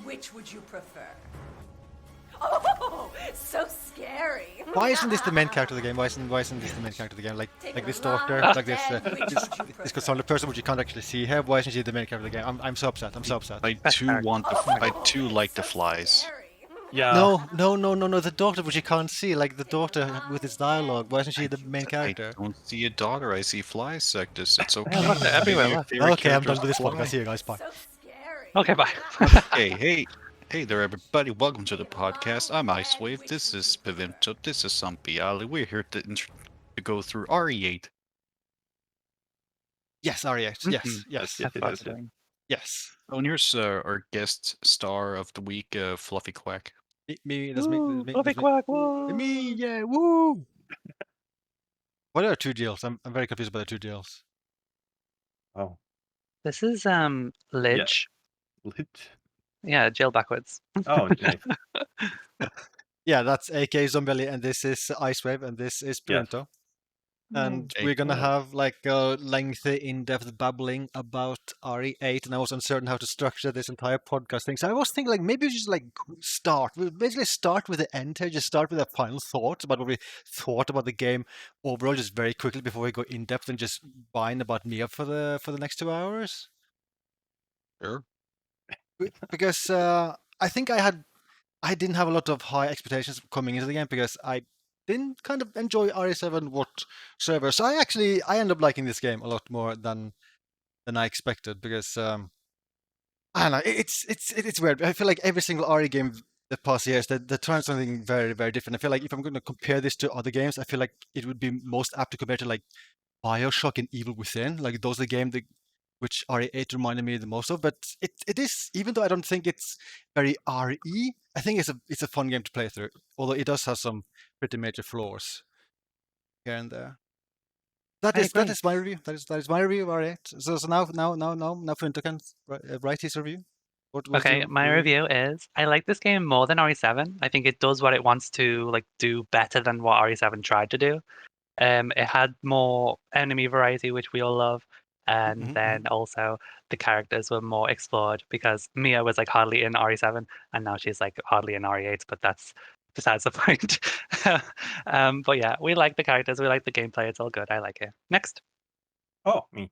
which would you prefer? Oh, so scary. Why isn't this the main character of the game? Why isn't this the main character of the game? Like this doctor, like this consoler person, which you can't actually see her. Why isn't she the main character of the game? I'm so upset. I'm so upset. I too like the flies. Yeah. No. The daughter, which you can't see, like the daughter with its dialogue. Why isn't she the main character? I don't see a daughter. I see flies, Sectus. It's okay. look, they're everywhere, Your look. favorite Okay, I'm character done with is this a podcast. fly. See you guys. Bye. So scary. Okay, bye. Hey there, everybody. Welcome to the podcast. I'm Icewave. This is Pvimto. This is ZombieAli. We're here to go through RE8. Yes, RE8. Yes. Yes. Oh, and here's our guest star of the week, FluffyQuack. Me. That's me. FluffyQuack, woo! Me. Yeah. Woo. What are the two deals? I'm very confused about the two deals. Oh. This is Lidge. Lit? Yeah, jail backwards. Oh, nice. Yeah, that's AK ZombieAli, and this is Icewave, and this is Yes. Pvimto. And Okay. we're gonna have like a lengthy, in-depth babbling about RE8, and I was uncertain how to structure this entire podcast thing. So I was thinking, like, maybe we just basically start with the end here, just start with a final thought about what we thought about the game overall, just very quickly before we go in depth and just whine about Mia for the next 2 hours. Sure. Because I think I didn't have a lot of high expectations coming into the game because I didn't kind of enjoy RE7 whatsoever. So I ended up liking this game a lot more than I expected because I don't know, it's weird. I feel like every single RE game the past years they're trying something very, very different. I feel like if I'm going to compare this to other games, I feel like it would be most apt to compare to like BioShock and Evil Within. Like those are the games which RE8 reminded me the most of. But it is, even though I don't think it's very RE, I think it's a fun game to play through. Although it does have some pretty major flaws here and there. That is my review. That is my review of RE8. So now Pvimto can write his review. Okay, my review is I like this game more than RE7. I think it does what it wants to like do better than what RE7 tried to do. It had more enemy variety, which we all love. And then also the characters were more explored because Mia was like hardly in RE7 and now she's like hardly in RE8, but that's besides the point. But yeah, we like the characters, we like the gameplay, it's all good. I like it. Next. Oh, me.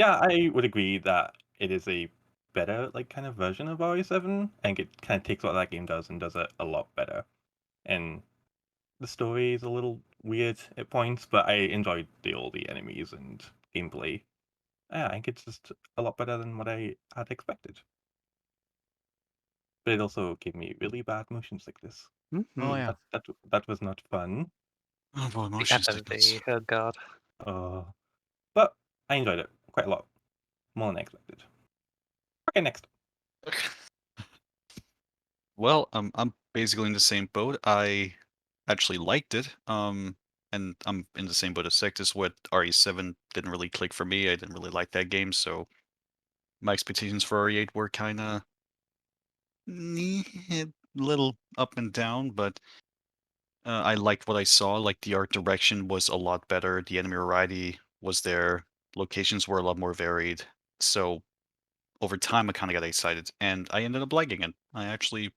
Yeah, I would agree that it is a better like kind of version of RE7. I think it kind of takes what that game does and does it a lot better. And the story is a little weird at points, but I enjoyed all the enemies and gameplay. Yeah, I think it's just a lot better than what I had expected. But it also gave me really bad motion sickness. Oh yeah. That was not fun. Oh boy, The motion sickness. FMV, oh god. But I enjoyed it quite a lot. More than I expected. Okay, next. Well, I'm basically in the same boat. I actually liked it. And I'm in the same boat as Sectus. What RE7 didn't really click for me. I didn't really like that game, so my expectations for RE8 were kind of a little up and down, but I liked what I saw. Like the art direction was a lot better. The enemy variety was there. Locations were a lot more varied. So over time, I kind of got excited, and I ended up liking it. I actually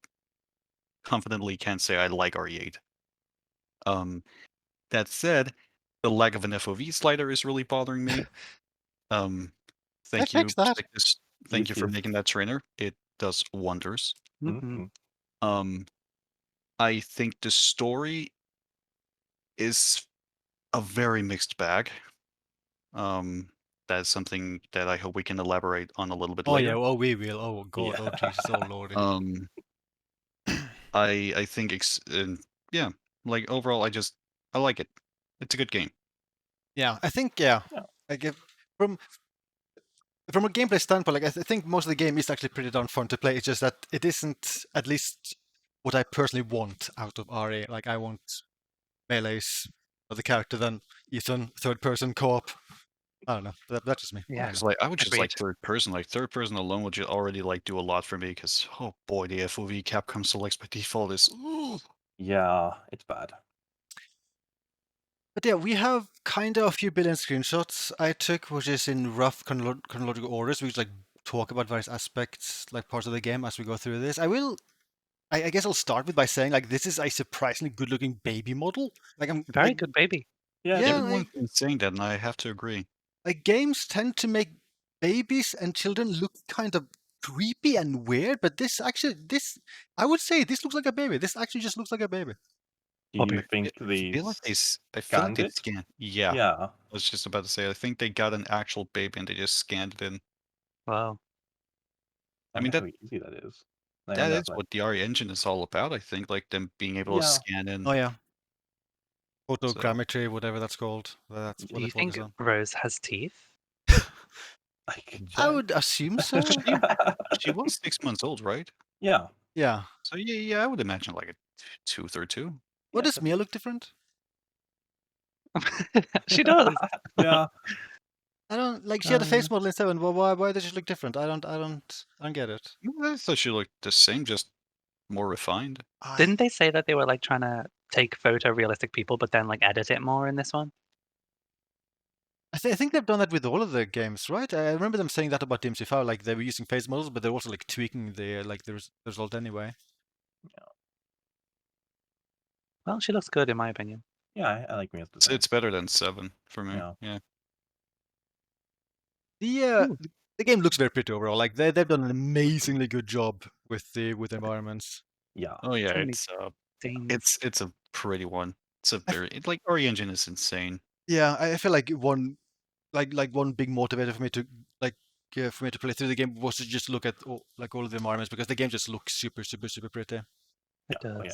confidently can say I like RE8. That said, the lack of an FOV slider is really bothering me. Thank you, fixed that. Cyctus. Thank you for Yes. making that trainer. It does wonders. Mhm. I think the story is a very mixed bag. That's something that I hope we can elaborate on a little bit Oh later. yeah. Oh we will. Oh god. Yeah. Oh Jesus. Oh lordy. I think yeah, like overall, I like it. It's a good game. Yeah, I think Yeah. Like from a gameplay standpoint, like I think most of the game is actually pretty darn fun to play. It's just that it isn't at least what I personally want out of RE. Like I want melees of the character than Ethan third person co-op. I don't know. That's just me. Yeah. Because like I would just like Agreed. third person. Like third person alone would just already like do a lot for me. Because oh boy, the FOV Capcom selects by default is. Ooh. Yeah, it's bad. But yeah, we have kind of a few billion screenshots I took, which is in rough chronological orders, which like talk about various aspects, like parts of the game as we go through this. I guess I'll start with by saying like this is a surprisingly good-looking baby model. Like I'm Very like, good baby. Yeah, Yeah, Everyone's been saying that, and I have to agree. like games tend to make babies and children look kind of creepy and weird, but this I would say this looks like a baby. This actually just looks like a baby. do you Puppy. think I they feel like I feel like scanned they it? scanned. Yeah, Yeah. I was just about to say. I think they got an actual baby and they just scanned it in. Wow. I I mean, wonder how easy that is. Like, That wonder is if, like, what the RE engine is all about. I think, like them being able to Yeah. scan in. Oh yeah, So, photogrammetry, whatever that's called. That's Do what you they focus think on. Rose has teeth? I could I check. would assume so. she was 6 months old, right? Yeah. Yeah. So yeah, I would imagine like a tooth or two. What Yeah, does Mia look different? She does. Yeah. I don't like. She had a face Uh, model in 7. Well, why does she look different? I don't get it. I thought she looked the same, just more refined. Didn't they say that they were like trying to take photorealistic people, but then like edit it more in this one? I think they've done that with all of the games, right? I remember them saying that about DMC5, like they were using face models, but they're also like tweaking the result anyway. Well, she looks good in my opinion. Yeah, I like Mia's design. It's better than 7 for me. Yeah. Yeah. The game looks very pretty overall. Like they've done an amazingly good job with the environments. Yeah. Oh yeah, So many it's things. a pretty one. It's a very like RE engine is insane. Yeah, I feel like one big motivator for me to for me to play through the game was to just look at all of the environments because the game just looks super pretty. It Yeah. does. Oh, yeah.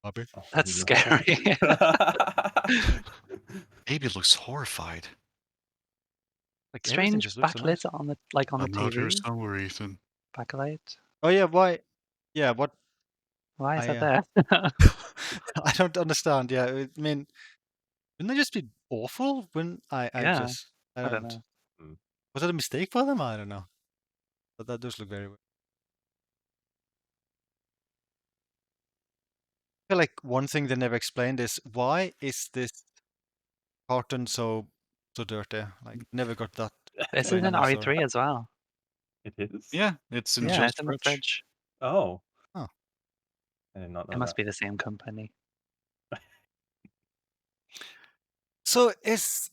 Bobby? Oh, That's no. scary. Baby looks horrified. Like everything Strange just looks so nice. backlit on the TV. somewhere, Ethan. Backlight. Oh yeah, why? Yeah, what? Why is I, that there? I don't understand. Yeah, I mean, wouldn't they just be awful? When I Yeah, just I I don't don't. know. Was that a mistake for them? I don't know. But that does look very weird. I feel like one thing they never explained is why is this carton so dirty? Like never got that. This is explained an in the story. RE3 as well. It is? Yeah, it's in Yeah, Jill's it's in the fridge. Oh. Oh. I did not know It must that. be the same company. So is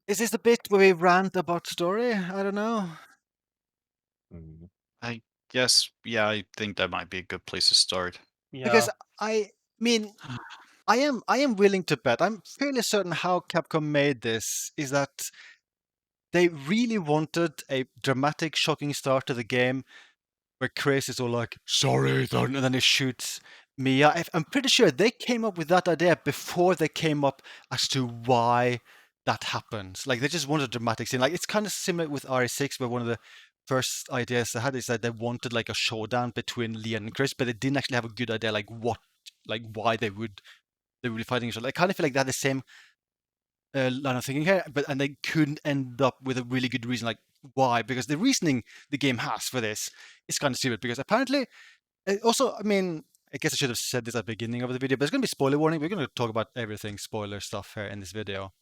this the bit where we rant about story? I don't know. Mm. I guess yeah, I think that might be a good place to start. Yeah. Because I mean, I am willing to bet. I'm fairly certain how Capcom made this is that they really wanted a dramatic, shocking start to the game where Chris is all like, "Sorry, Ethan," and then he shoots Mia. I'm pretty sure they came up with that idea before they came up as to why that happens. Like they just wanted a dramatic scene. Like it's kind of similar with RE6, where one of the first ideas they had is that they wanted like a showdown between Leon and Chris, but they didn't actually have a good idea like why they would be fighting each other. I kind of feel like they had the same line of thinking here, and they couldn't end up with a really good reason, like why? Because the reasoning the game has for this is kind of stupid. Because apparently, also, I mean, I guess I should have said this at the beginning of the video, but it's going to be spoiler warning. We're going to talk about everything spoiler stuff here in this video.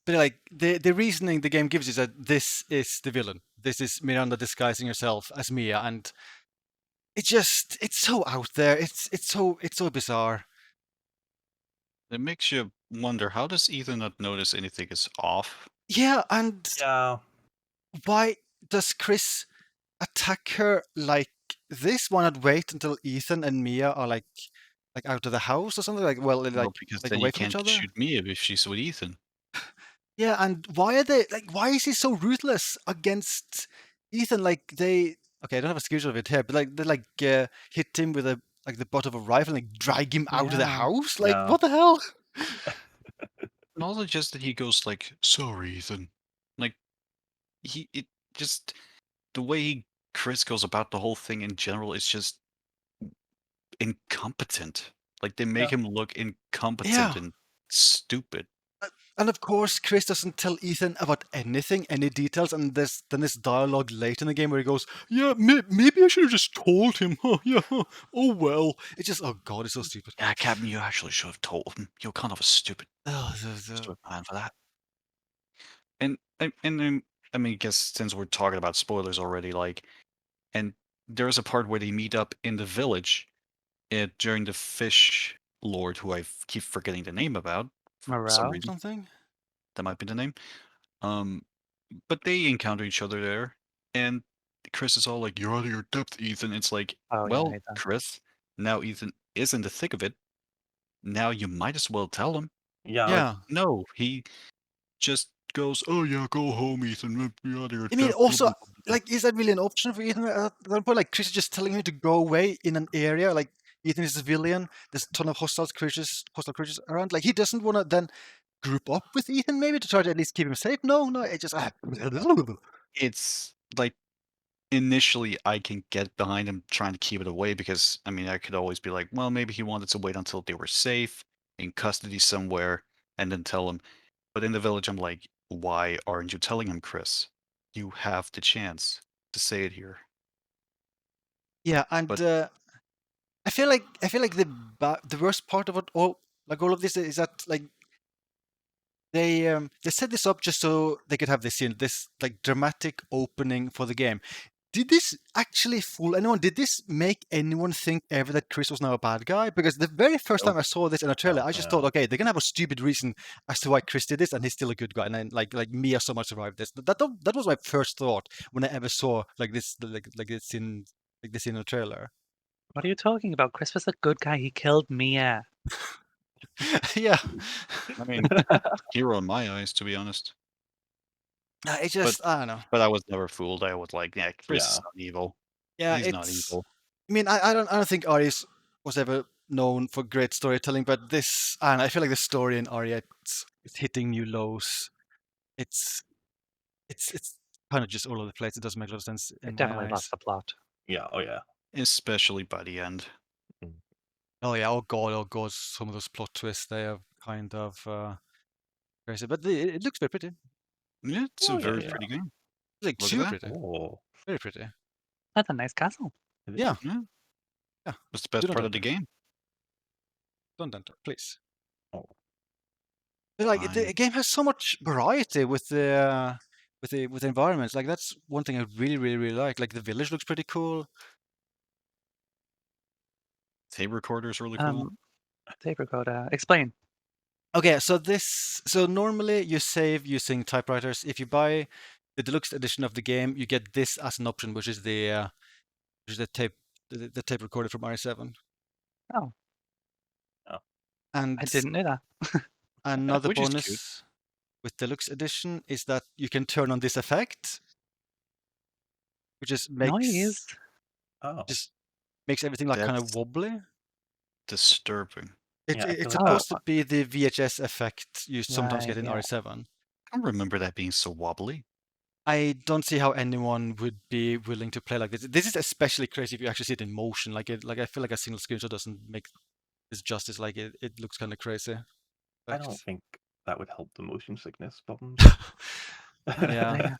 But like the reasoning the game gives is that this is the villain. This is Miranda disguising herself as Mia, and it's so out there. It's so bizarre. It makes you wonder, how does Ethan not notice anything is off? Yeah, and Yeah. why does Chris attack her like this? Why not wait until Ethan and Mia are like out of the house or something? Like, well, Well, because then away you from each can't other. shoot Mia if she's with Ethan. Yeah, and why are they like? Why is he so ruthless against Ethan? Like they, okay, I don't have a screenshot of it here, but like they hit him with the butt of a rifle and like drag him out of the Yeah. house. Like Yeah. what the hell? And also just that he goes like, "Sorry, Ethan." Like it just the way Chris goes about the whole thing in general is just incompetent. Like they make him look incompetent and stupid. And of course, Chris doesn't tell Ethan about anything, any details, and there's then this dialogue late in the game where he goes, "Yeah, maybe I should have just told him." Oh, yeah. Oh well. It's just, oh god, it's so stupid. Yeah, Captain, you actually should have told him. You're kind of a stupid Oh, man for that. And I mean, I guess since we're talking about spoilers already, like, and there's a part where they meet up in the village during the fish lord, who keep forgetting the name about for some Moreau. reason. Something. That might be the name. Um, but they encounter each other there, and Chris is all like, "You're out of your depth, Ethan." It's like, Oh yeah, well, Ethan. Chris, now Ethan is in the thick of it. Now you might as well tell him. Yeah, Yeah. No, he just goes, "Oh yeah, go home, Ethan. You're out of your I mean, depth." also, like, is that really an option for Ethan at that point? Like, Chris is just telling him to go away in an area. Like, Ethan is a civilian. There's a ton of hostile creatures around. Like, he doesn't want to then group up with Ethan, maybe to try to at least keep him safe. No, it just. It's like initially I can get behind him trying to keep it away because I mean I could always be like, well, maybe he wanted to wait until they were safe in custody somewhere and then tell him. But in the village, I'm like, why aren't you telling him, Chris? You have the chance to say it here. Yeah, and But I feel like the worst part of it all of this is that like they set this up just so they could have this scene, this like dramatic opening for the game. Did this actually fool anyone? Did this make anyone think ever that Chris was now a bad guy? Because the very first Nope. time I saw this in a trailer, I just thought, Yeah. okay, they're gonna have a stupid reason as to why Chris did this, and he's still a good guy. And then like Mia somehow survived this. That was my first thought when I ever saw like this this in a trailer. What are you talking about? Chris was a good guy. He killed Mia. Yeah, I mean, hero in my eyes, to be honest. it just I don't know. But I was never fooled. I was like, yeah, Chris is Yeah. not evil. Yeah, He's not it's. evil. I mean, I don't think Ari's was ever known for great storytelling, but this, and I feel like the story in Aria it's hitting new lows. It's kind of just all over the place. It doesn't make a lot of sense in It my definitely eyes. lost the plot. Yeah. Oh yeah. Especially by the end. Oh yeah, oh god, some of those plot twists they are kind of crazy, but it looks very pretty. Yeah, it's Oh, a yeah, very yeah. pretty game. It's like Look at super that. pretty, Oh. very pretty. That's a nice castle. It is. Yeah, Yeah. yeah. That's the best Do not part of the enter. game. Don't enter, please. Oh. But, like the Fine. game has so much variety with the environments. Like that's one thing I really like. Like the village looks pretty cool. Tape recorder is really cool. Tape recorder. Explain. Okay, so normally you save using typewriters. If you buy the deluxe edition of the game, you get this as an option, which is the tape the tape recorder from RE7. Oh, And I didn't know that. another Which is cute. bonus with deluxe edition is that you can turn on this effect, which just Noise. Oh. makes everything like kind of That's wobbly. disturbing. It's Yeah, I it's feel like supposed to be the VHS effect you sometimes Right, get in yeah. RE7. I don't remember that being so wobbly. I don't see how anyone would be willing to play like this. This is especially crazy if you actually see it in motion. Like I feel like a single screenshot doesn't make this justice. Like it looks kind of crazy. I don't think that would help the motion sickness problems. Yeah. Yeah.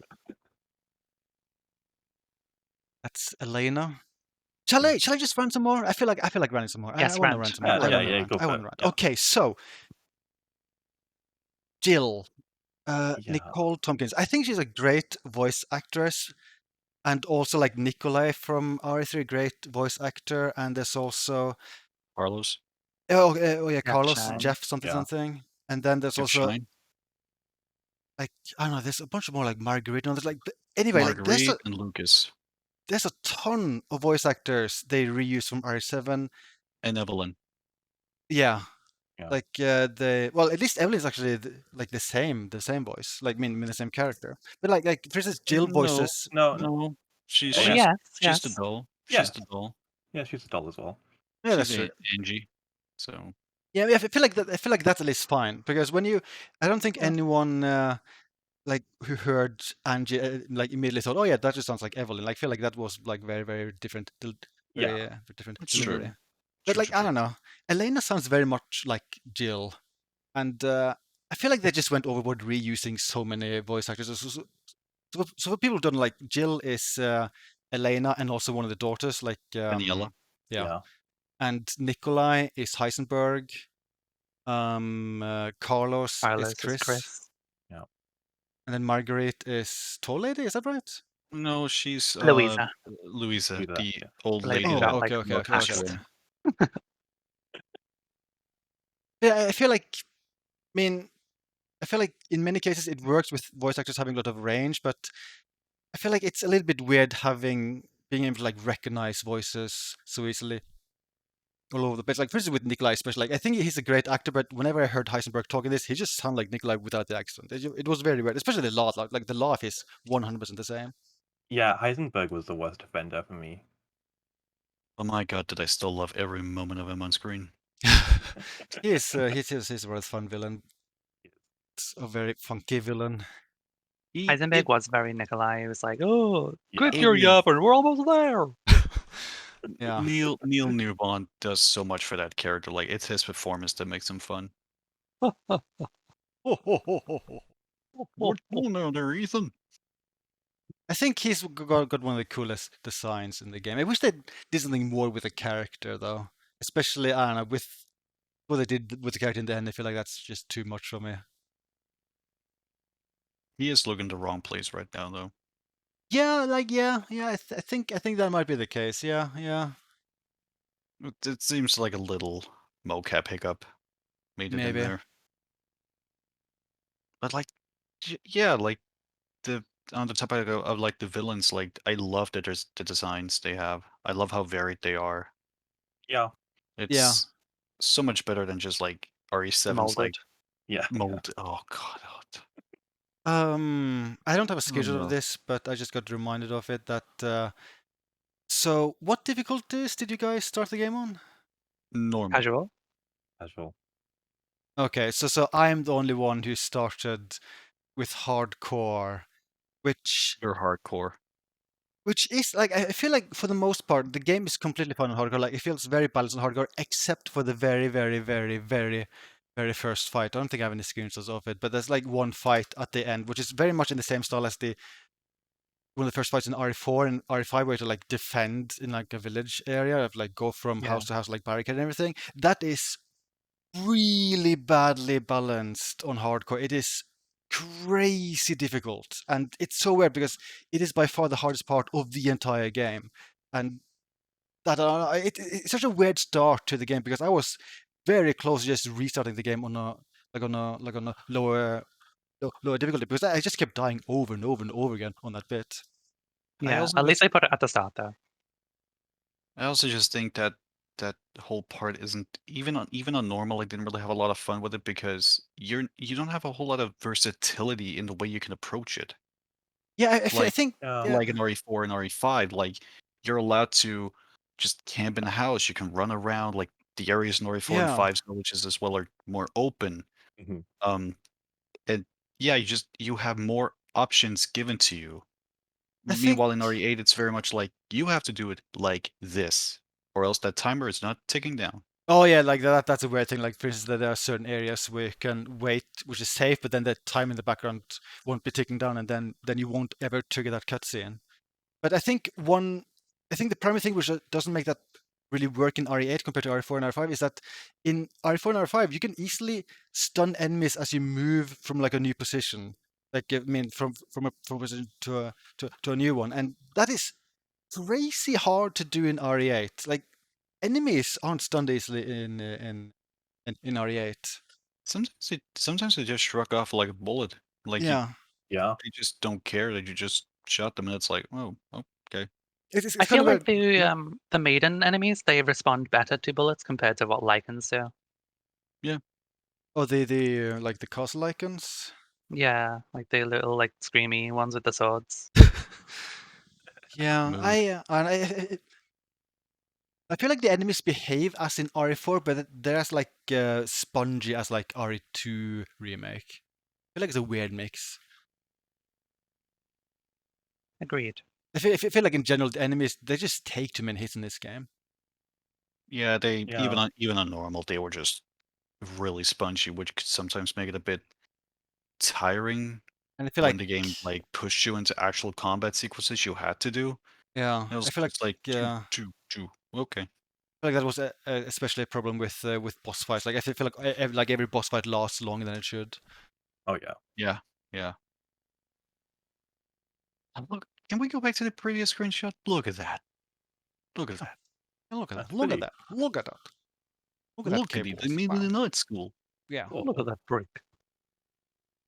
That's Elena. Shall I just run some more? I feel like running some more. Yes, I want to rant. run some more. Yeah, I yeah, want to yeah, rant. go I for want it, to rant. yeah. Okay, so Jill, Yeah. Nicole Tompkins. I think she's a great voice actress, and also like Nikolai from RE3, great voice actor. And there's also Carlos, yeah, Carlos, Shine. Jeff something Yeah. something. And then there's Jeff also Shine, like I don't know. There's a bunch of more like Marguerite. And there's like anyway, like Marguerite, and Lucas, there's a ton of voice actors they reuse from RE7. and Evelyn. Yeah. Yeah. Like well, at least Evelyn's actually like the same voice, like I mean the same character. But like for instance, Jill voices. No, she's Oh, just yes, she's yes. the doll. Yeah. She's the doll. Yeah, she's a doll as well. Yeah, that's She's true. Angie. So Yeah, I feel like that. I feel like that's at least fine because when I don't think anyone like who heard Angie like immediately thought, oh yeah, that just sounds like Evelyn. Like I feel like that was like very different. Very different That's true. delivery. But True, like true, I true. don't know, Elena sounds very much like Jill, and I feel like they just went overboard reusing so many voice actors. So for people who don't know, like Jill is Elena and also one of the daughters, like Daniela. yeah. And Nikolai is Heisenberg. Carlos is Carlos Chris. is Chris. Yeah. And then Marguerite is tall lady. Is that right? No, she's Louisa. Louisa, Louisa, the yeah. old Lady lady Oh, that okay, looked okay, okay. mustache fashioned. one. Yeah, I feel like. I mean, I feel like in many cases it works with voice actors having a lot of range, but I feel like it's a little bit weird being able to like recognize voices so easily all over the place. Like for instance with Nikolai, especially, like I think he's a great actor, but whenever I heard Heisenberg talking this, he just sounded like Nikolai without the accent. It was very weird, especially the laugh. Like the laugh is 100% the same. Yeah, Heisenberg was the worst offender for me. Oh my god, did I still love every moment of him on screen? he's a rather fun villain. It's a very funky villain. Heisenberg was very Nikolai. He was like, "Oh, Yeah. quit It your was- yapping. We're almost there." Yeah. Neil Newbon does so much for that character. Like it's his performance that makes him fun. What's going on there, Ethan? I think he's got one of the coolest designs in the game. I wish they did something more with the character, though. Especially, I don't know, with what they did with the character in the end. I feel like that's just too much for me. He is looking the wrong place right now, though. Yeah, like yeah. I think that might be the case. Yeah, yeah. It seems like a little mocap hiccup made it in Maybe. there. But like, yeah, like the on the topic of like the villains, like I love the designs they have. I love how varied they are. Yeah. Yeah. It's so much better than just like RE7's like Molded. Yeah. mold. Oh god. I don't have a Oh, schedule of no. this, but I just got reminded of it that. So, what difficulties did you guys start the game on? Normal. Casual. Casual. Okay, so I'm the only one who started with hardcore, which You're hardcore. is like I feel like for the most part the game is completely fun on hardcore. Like it feels very balanced on hardcore, except for the very, very, very, very, very first fight. I don't think I have any screenshots of it, but there's like one fight at the end, which is very much in the same style as the one of the first fights in RE4 and RE5, where to like defend in like a village area, of like go from Yeah. house to house, like barricade and everything. That is really badly balanced on hardcore. It is crazy difficult, and it's so weird because it is by far the hardest part of the entire game. And that it's such a weird start to the game because I was very close to just restarting the game on a lower difficulty because I just kept dying over and over and over again on that bit. Yeah. also At least just- I put it at the start, though. I also just think that that whole part isn't even on normal. I didn't really have a lot of fun with it because you don't have a whole lot of versatility in the way you can approach it. Yeah, I Like think Yeah. yeah. like in RE4 and RE5, like you're allowed to just camp in a house. You can run around. Like the areas in RE4 and Yeah. 5's villages as well are more open. Mhm. And yeah, you have more options given to you. I think Meanwhile, in RE8, it's very much like you have to do it like this, or else that timer is not ticking down. Oh yeah, like that's a weird thing. Like for instance, that there are certain areas where you can wait, which is safe, but then the time in the background won't be ticking down, and then you won't ever trigger that cutscene. But I think the primary thing which doesn't make that really work in RE8 compared to RE4 and RE5 is that in RE4 and RE5 you can easily stun enemies as you move from like a new position. Like I mean, from a position to a new one, and that is crazy hard to do in RE8. Like enemies aren't stunned easily in RE8. Sometimes they just shrug off like a bullet. Like Yeah, Yeah. they just don't care that you just shot them, and it's like, oh, okay. it's I kind feel of like a the maiden enemies, they respond better to bullets compared to what Lycans do. the like the castle icons. Yeah, like the little like screamy ones with the swords. Yeah, Mood. I feel like the enemies behave as in RE4, but they're as like spongy as like RE2 remake. I feel like it's a weird mix. Agreed. I feel like in general the enemies they just take too many hits in this game. Yeah, they Yeah. even on normal, they were just really spongy, which could sometimes make it a bit tiring And I feel when like the game like pushed you into actual combat sequences you had to do. yeah, It was I feel like just like yeah. okay. I feel like that was especially a problem with boss fights. Like I feel like like every boss fight lasts longer than it should. Oh yeah. Yeah, yeah. Look, can we go back to the previous screenshot? Look at that. Look at that. And look at That's that. Look at pretty that. Look at that. Look at that Look at it. They cables. made Wow. it in art school. Yeah. cool. Look at that brick.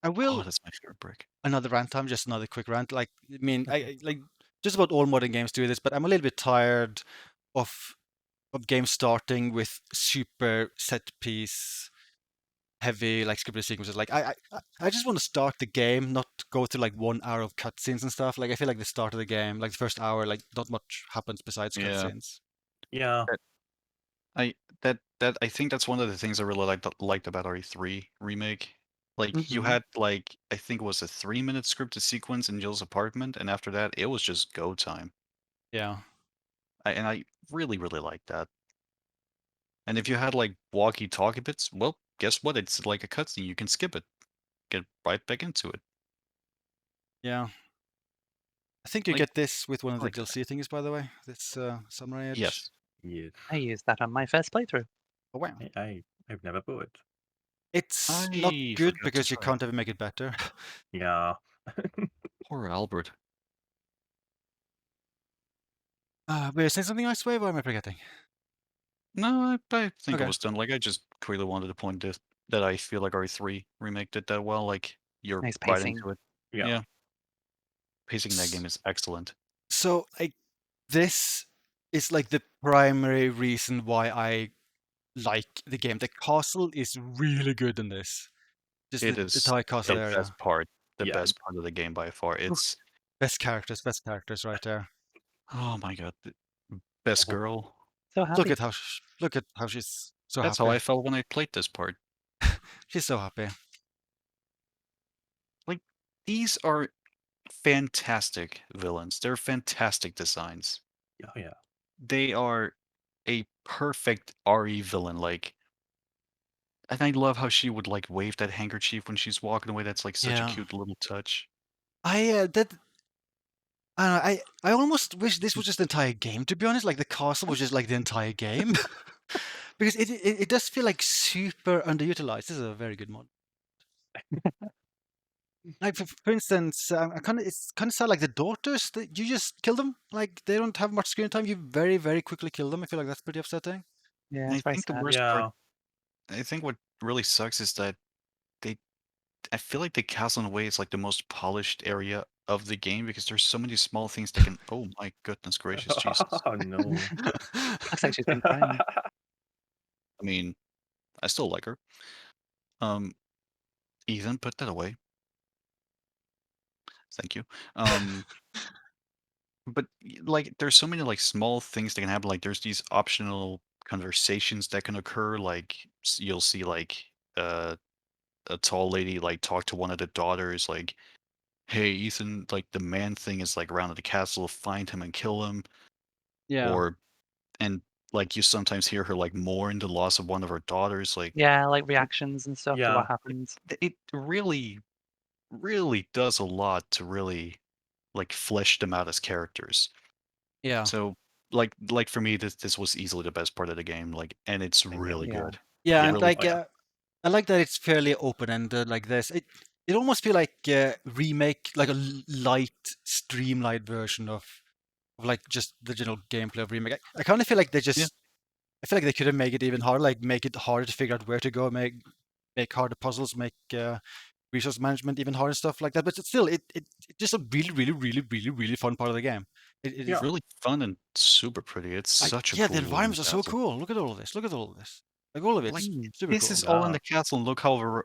I Oh, will that's my favorite brick. another rant time, just another quick rant. Like, I mean, like just about all modern games do this, but I'm a little bit tired of games starting with super set piece heavy like scripted sequences. Like I just want to start the game, not go through like 1 hour of cutscenes and stuff. Like I feel like the start of the game, like the first hour, like not much happens besides Yeah. cutscenes. Yeah. I think that's one of the things I really liked about RE3 remake. Like you Mhm. had like I think it was a 3-minute scripted sequence in Jill's apartment, and after that it was just go time. Yeah. And I really liked that. And if you had like walkie-talkie bits, well, guess what? It's like a cutscene. You can skip it, get right back into it. Yeah. I think you Like- get this with one of the like that. DLC things, by the way. This Samurai Edge. Yes. Yes. I used that on my first playthrough. Oh wow. I've never bought it. It's I not good forgot to because you try can't ever make it better. Yeah. Poor Albert. Were you saying something, Icewave, or am I forgetting? No, I think Okay. it was done. Like I just quickly wanted to point this that I feel like RE3 remake did that well. Like you're Nice right pacing. into it. Yeah. Yeah. Pacing in that game is excellent. So this is like the primary reason why I like the game. The castle is really good in this. Just It the is entire castle the area. best part. The Yeah. best part of the game by far. It's Best characters right there. oh my god, the best Oh. girl. So happy. Look at how she's so That's happy. how I felt when I played this part. She's so happy. Like these are fantastic villains. They're fantastic designs. Yeah. Yeah. They are a perfect RE villain. Like, and I love how she would like wave that handkerchief when she's walking away. That's like such Yeah. a cute little touch. I almost wish this was just the entire game, to be honest. Like the castle was just like the entire game. Because it does feel like super underutilized. This is a very good mod. Like for instance, it's kind of sad. Like the daughters, you just kill them. Like they don't have much screen time. You very quickly kill them. I feel like that's pretty upsetting. Yeah, And it's I very think the sad. worst Yeah. part, I think what really sucks is that I feel like the castle in a way is like the most polished area of the game because there's so many small things that can. Oh my goodness gracious, Jesus! Oh no. Looks like she's been crying. I mean, I still like her. Ethan, put that away. Thank you. But like, there's so many like small things that can happen. Like, there's these optional conversations that can occur. Like, you'll see like a tall lady like talk to one of the daughters, like, "Hey, Ethan, like the man thing is like around at the castle. Find him and kill him." Yeah. Or and like you sometimes hear her like mourn the loss of one of her daughters. Like, Yeah, like reactions and stuff to Yeah. what happens. it really does a lot to really like flesh them out as characters. Yeah. So like for me, this was easily the best part of the game. Like, and it's really Yeah. good. Yeah, Yeah. and Really like Oh, yeah. I like that it's fairly open-ended like this. It almost feel like a remake, like a light, streamlined version of like just the general gameplay of remake. I kind of feel like they just, Yeah. I feel like they could have made it even harder, like make it harder to figure out where to go, make harder puzzles, make resource management even harder, stuff like that. But still, it's just a really fun part of the game. It is Yeah. Really fun and super pretty. It's such a yeah, cool the looking environments are so castle. cool. Look at all of this. Look at all of this. Like all of it's Like, super this cool. is all in Yeah. the castle, and look how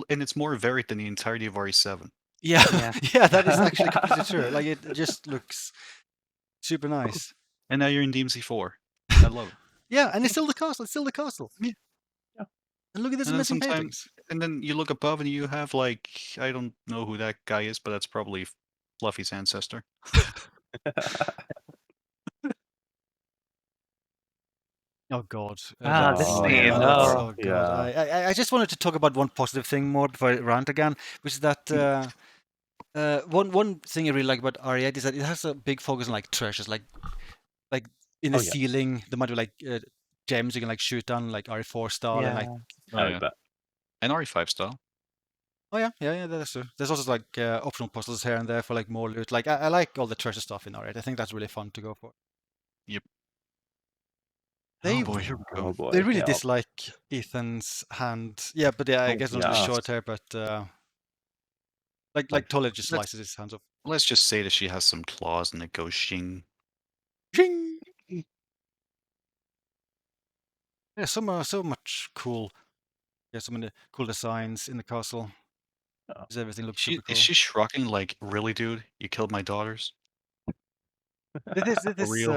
and it's more varied than the entirety of RE7. Yeah, Yeah. yeah, that is actually completely true. Like it just looks super nice. And now you're in DMC4. I love it. Yeah, and it's still the castle. It's still the castle. Yeah. Yeah. And look at this And then amazing sometimes, paintings. and then you look above and you have like, I don't know who that guy is, but that's probably Fluffy's ancestor. Oh God. This Oh, scene. yeah. No. Oh God. I just wanted to talk about one positive thing more before I rant again, which is that one thing I really like about RE8 is that it has a big focus on like treasures, like in the Oh, yeah. ceiling there might be like gems you can like shoot down like RE4 style, and like Yeah. Oh, I yeah. like that. And RE5 style. Oh yeah, that's true. There's also like optional puzzles here and there for like more loot. Like I like all the treasure stuff in R8. I think that's really fun to go for. Yep. They Oh boy, here we Oh go. boy. they really yeah. dislike Ethan's hand. Yeah, but yeah, I Oh, guess not to be yeah. short here, but like Like, Tolle just let's- slices his hands off. Let's just say that she has some claws and it goes shing. Zing! Yeah, so much cool. Yeah, so many cool designs in the castle. Yeah. Just everything looks She super cool. is she shrugging like, really, dude? You killed my daughters? This For real?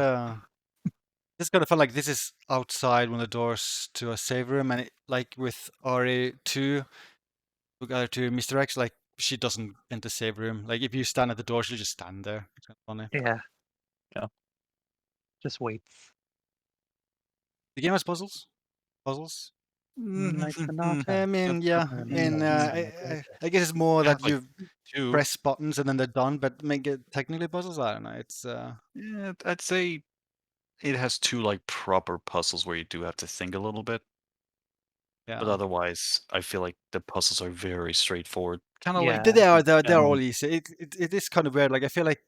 this is kind of fun. Like this is outside one of the doors to a save room, and like with RE2, look at her to Mr. X, like she doesn't enter save room. Like if you stand at the door, she'll just stand there. It's kind of funny. Yeah. Yeah. Just waits. The game has puzzles. Puzzles. Like Mm-hmm. Sonata. I mean, yeah. I mean, I guess it's more Yeah, that like you two. press buttons and then they're done. But make it technically puzzles. I don't know. It's Yeah, I'd say it has two like proper puzzles where you do have to think a little bit, but yeah. otherwise, I feel like the puzzles are very straightforward. Kind of like Yeah. They're all Yeah. easy. It is kind of weird. Like I feel like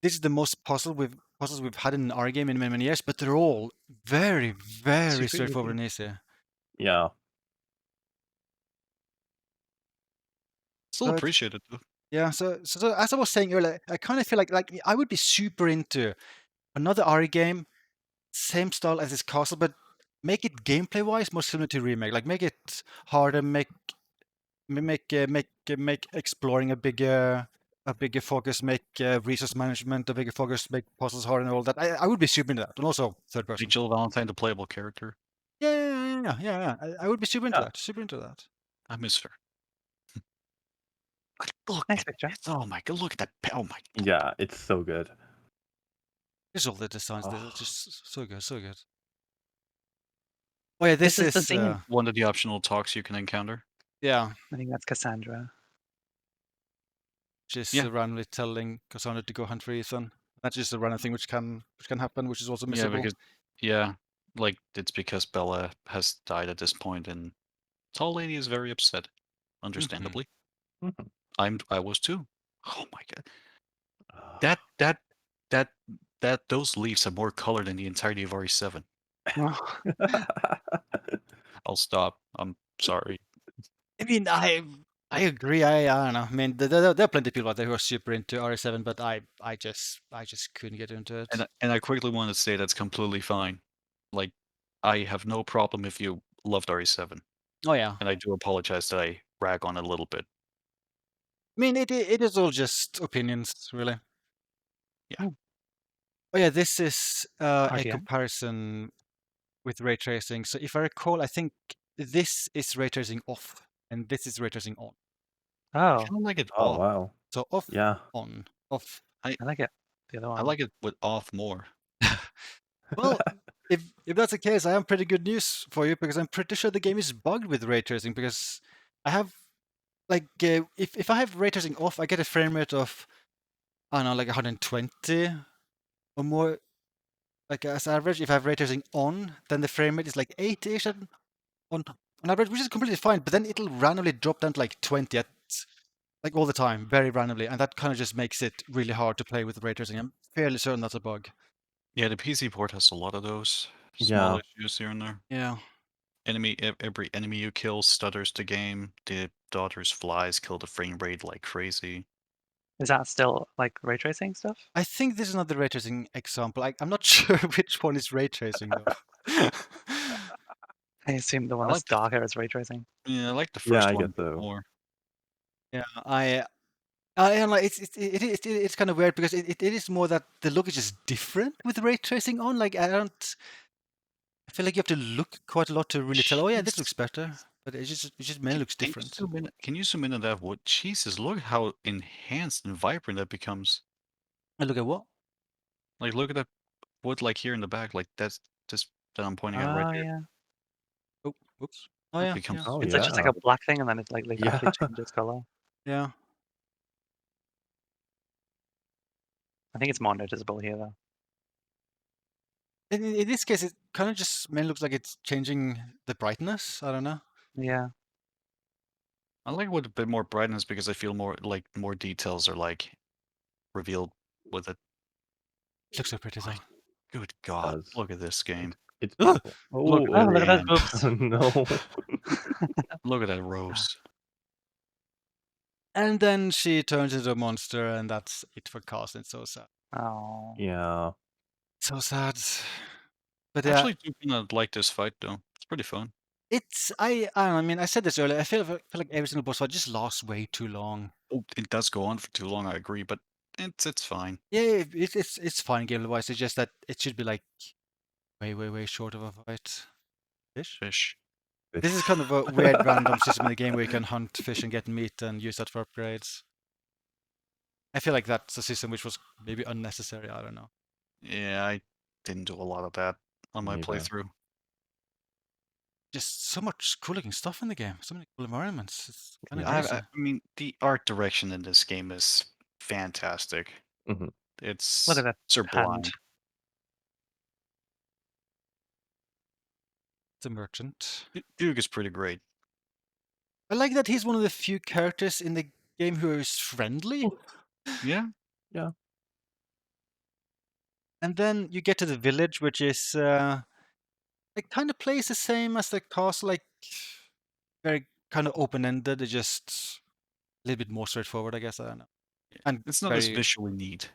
this is the most puzzles we've had in an R game in many years, but they're all very Super straightforward easy. and easy. Yeah. still But appreciated though. yeah, so as I was saying earlier, I kind of feel like I would be super into another RE game, same style as this castle, but make it gameplay wise more similar to remake. Like make it harder, make exploring a bigger focus, make resource management a bigger focus, make puzzles harder and all that. I would be super into that, and also third person. Make Jill Valentine the playable character. Yeah. I would be super into Yeah. that. Super into that. I miss her. But look Nice at picture. this. Oh my god, look at that. Oh my god. Yeah. It's so good. Just all the designs, they're Oh. just so good, so good. Oh yeah, this is the is scene. One of the optional talks you can encounter. yeah. I think that's Cassandra. Just Yeah. randomly telling Cassandra to go hunt for Ethan. That's just a random thing which can happen, which is also Yeah, missable. because like it's because Bella has died at this point, and Tall Lady is very upset, understandably. Mhm. I was too. Oh my god, Ah. those leaves have more color than the entirety of RE7. I'll stop. I'm sorry. I mean, I agree. I don't know. I mean, there are plenty of people out there who are super into RE7, but I just couldn't get into it. And I quickly want to say that's completely fine. Like, I have no problem if you loved RE7, Oh yeah. and I do apologize that I rag on it a little bit. I mean, it is all just opinions, really. Yeah. Oh yeah, this is a RDM? comparison with ray tracing. So if I recall, I think this is ray tracing off, and this is ray tracing on. I Oh, kind of like it Oh off. wow. So off, Yeah. on, off. I like it. The other one. I like it with off more. Well, if that's the case, I have pretty good news for you because I'm pretty sure the game is bugged with ray tracing because I have like if I have ray tracing off, I get a frame rate of I don't know like 120 or more like as average. If I have ray tracing on, then the frame rate is like 80ish on average, which is completely fine. But then it'll randomly drop down to like 20 at like all the time, very randomly, and that kind of just makes it really hard to play with ray tracing. I'm fairly certain that's a bug. Yeah, the PC port has a lot of those Yeah. small issues here and there. Yeah. Every enemy you kill stutters the game. The daughter's flies kill the frame rate like crazy. Is that still like ray tracing stuff? I think this is another ray tracing example. I'm not sure which one is ray tracing though. I assume the one I that's like the darker is ray tracing. Yeah, I like the Yeah, first I one guess so. more. Yeah, I and like it's kind of weird because it is more that the look is just different with ray tracing on. Like I feel like you have to look quite a lot to really tell. Oh yeah, this looks better, but it just mainly looks different. Can you zoom in on that wood? Jesus, look how enhanced and vibrant that becomes. And look at what? Like, look at that wood, like here in the back. Like that's just that I'm pointing at right Oh here. yeah. Oh, whoops. Oh That yeah, becomes yeah, Oh It's yeah. just like a black thing, and then it like Yeah. actually changes color. yeah. I think it's more noticeable here though. In this case, it kind of just mainly looks like it's changing the brightness. I don't know. Yeah. I like it with a bit more brightness because I feel more more details are like revealed with it. Looks so pretty though. Good God, does. look at this game. It's Ugh! beautiful. Look at Oh, that look at those hand. boobs. Oh, no. Look at that rose. And then she turns into a monster, and that's it for Cast. It's so sad. Oh. Yeah. So sad. But I yeah, actually do kind of like this fight though. It's pretty fun. it's I don't know, I mean, I said this earlier. I feel like every single boss fight just lasts way too long. Oh, it does go on for too long, I agree, but it's fine. Yeah, it's fine gameplay wise. It's just that it should be like way short of a fight. Fish. Fish. This is kind of a weird random system in the game where you can hunt fish and get meat and use that for upgrades. I feel like that's a system which was maybe unnecessary. I don't know. Yeah, I didn't do a lot of that on my Neither. playthrough. Just so much cool looking stuff in the game. So many cool environments. It's kind of Yeah. crazy. I mean, the art direction in this game is fantastic. Mhm. It's Look at that sublime. hand. It's a merchant. Duke is pretty great. I like that he's one of the few characters in the game who is friendly. Yeah, And then you get to the village, which is it kind of plays the same as the castle, like very kind of open ended. It's just a little bit more straightforward, I guess. I don't know. And it's not as visually neat.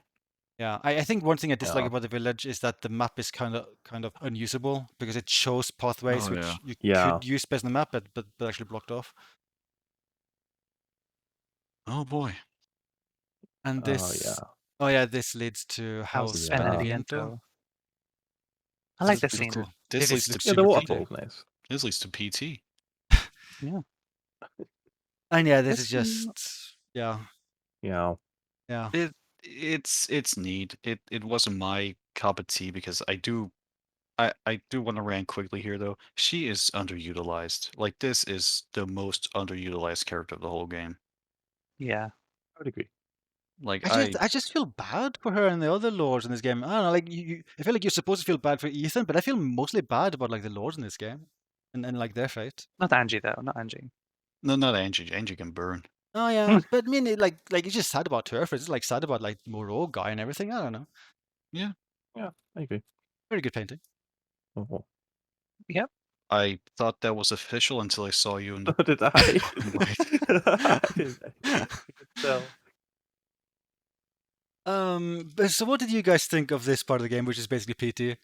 yeah, I think one thing I dislike Yeah. about the village is that the map is kind of unusable because it shows pathways Oh, which yeah. you Yeah. could use based on the map, but actually blocked off. Oh boy. And Oh, this, yeah. oh yeah, this leads to House Yeah. Beneviento. I like This this looks scene. cool. This It leads to looks Yeah, the super waterfall pretty. is nice. This leads to PT. Yeah. And yeah, this is This is- just yeah. Yeah. It's neat. It wasn't my cup of tea because I do want to rant quickly here though. She is underutilized. Like this is the most underutilized character of the whole game. Yeah. I would agree. Like I just feel bad for her and the other lords in this game. I don't know, like I feel like you're supposed to feel bad for Ethan, but I feel mostly bad about like the lords in this game, and like their fate. Not Angie though. Not Angie. no, not Angie. Angie can burn. Oh yeah, but I mean, like it's just sad about her. It's like sad about like Moreau guy and everything. I don't know. Yeah, I agree. Very good painting. Oh. Yep. I thought that was official until I saw you in the So did I. Right. So, But so what did you guys think of this part of the game, which is basically PT?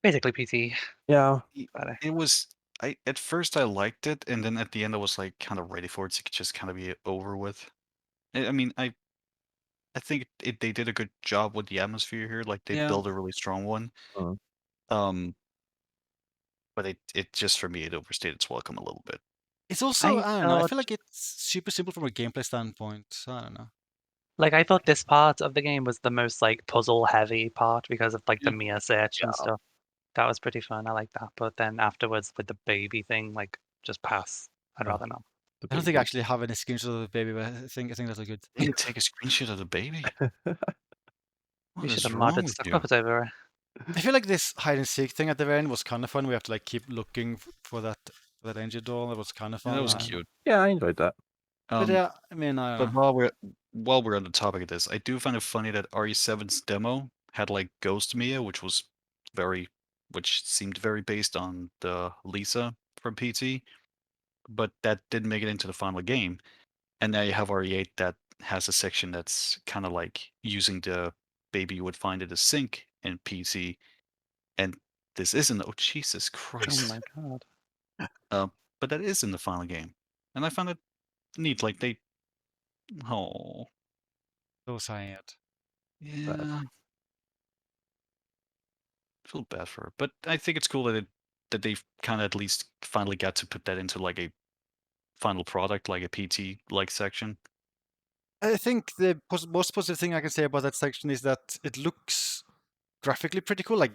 Basically PT. yeah. Better. It was at first I liked it, and then at the end I was like kind of ready for it to just kind of be over with. I mean, I think they did a good job with the atmosphere here. Like they Yeah. built a really strong one. Mhm. But it just for me it overstayed its welcome a little bit. It's also I I don't know. I thought- feel like it's super simple from a gameplay standpoint. So I don't know. Like I thought this part of the game was the most like puzzle heavy part because of like the Yeah. Mia search and Yeah. stuff. That was pretty fun. I like that. But then afterwards with the baby thing, like just pass. I'd Oh. rather not. The I don't think I baby. actually have any screenshots of the baby, but I think that's a good You thing. take a screenshot of the baby. What You should is have wrong modded with stuff you? puppet over. I feel like this hide and seek thing at the very end was kind of fun. We have to like keep looking for that angel doll. That was kind of Yeah, fun. that was I don't know. cute. Yeah, I enjoyed that. But yeah, I mean, I But don't know. while we're on the topic of this, I do find it funny that RE7's demo had like Ghost Mia, which seemed very based on the Lisa from PT, but that didn't make it into the final game. And now you have RE8 that has a section that's kind of like using the baby you would find at a sink in PT, and this isn't. Oh Jesus Oh Christ! my god. But that is in the final game, and I found it neat. Like they, oh So sad. yeah. Feel bad for her, but I think it's cool that they kind of at least finally got to put that into like a final product, like a PT like section. I think the most positive thing I can say about that section is that it looks graphically pretty cool, like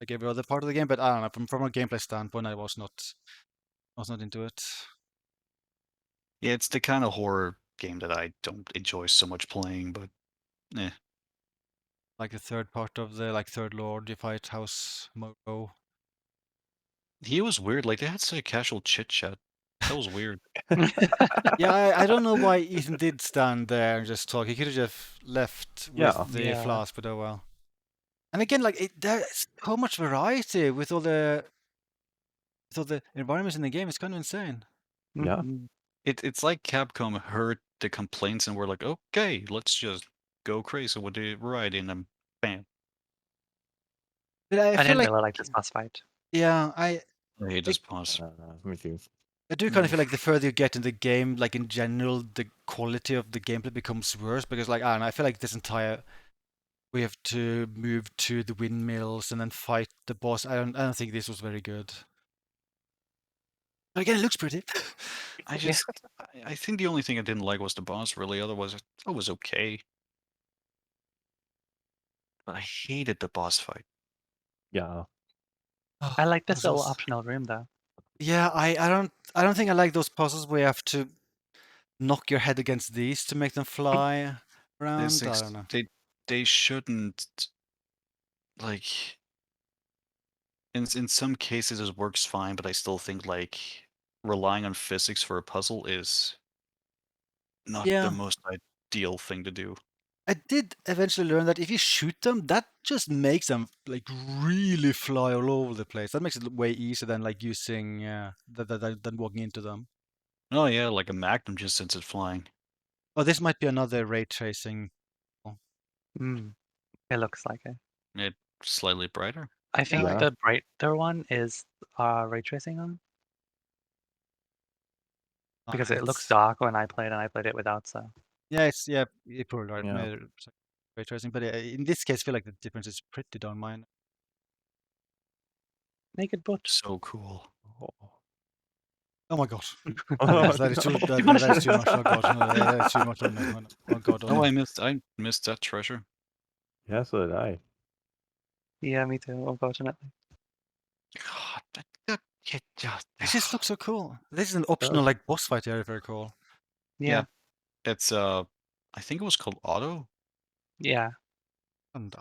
every other part of the game. But I don't know, from a gameplay standpoint, I was not into it. Yeah, it's the kind of horror game that I don't enjoy so much playing, but eh. Like the third part of the third lord, you fight House Moreau. He was weird. Like they had such a casual chit chat. That was weird. Yeah, I don't know why Ethan did stand there and just talk. He could have just left with Yeah. the Yeah. flask, but oh well. And again, like there's so much variety with all the environments in the game. It's kind of insane. Yeah. Mhm. It's like Capcom heard the complaints and were like, okay, let's just go crazy with the variety, and then bam. But I I feel didn't like, really like this boss fight. yeah, I hate this boss. Me too. I do kind of feel like the further you get in the game, like in general, the quality of the gameplay becomes worse because, like, I don't know, I feel like this entire we have to move to the windmills and then fight the boss. I don't think this was very good. But again, it looks pretty. I just, I think the only thing I didn't like was the boss, really. Otherwise, it was okay. But I hated the boss fight. Yeah. I like this Puzzles. little optional room though. Yeah, I don't think I like those puzzles where you have to knock your head against these to make them fly around. I don't know. They shouldn't, like, in some cases it works fine, but I still think like relying on physics for a puzzle is not Yeah. the most ideal thing to do. I did eventually learn that if you shoot them, that just makes them like really fly all over the place. That makes it way easier than like using than walking into them. Oh yeah, like a magnum just sends it flying. Oh, this might be another ray tracing. Mm. It looks like it. It slightly brighter. I think Yeah. the brighter one is ray tracing on because it looks It's- dark when I played, and I played it without. So Yeah, you're probably right. Yeah. Maybe it's ray tracing, but in this case, I feel like the difference is pretty darn minor. naked butt. So cool. Oh my god. Oh, Yes, that is too. no. That is too much. Oh god, no, that is too much. Oh, no. Oh god. Oh, Oh, no. I missed that treasure. Yeah, so did I. Yeah, me too. Unfortunately. God, It just looks so cool. This is an optional like boss fight area. Very cool. Yeah. it's I think it was called Auto. Yeah. And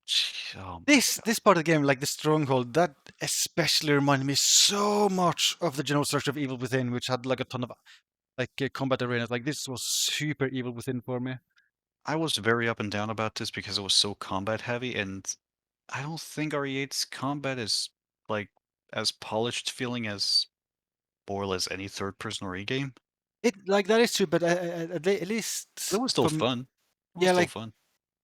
Gee, oh my this part of the game, like the Stronghold, that especially reminded me so much of the general structure of Evil Within, which had like a ton of like combat arenas. Like this was super Evil Within for me. I was very up and down about this because it was so combat heavy, and I don't think RE8's combat is like as polished feeling as more or less any third-person RE game. It like that is true, but at least It was still from- fun. It was yeah, still like fun.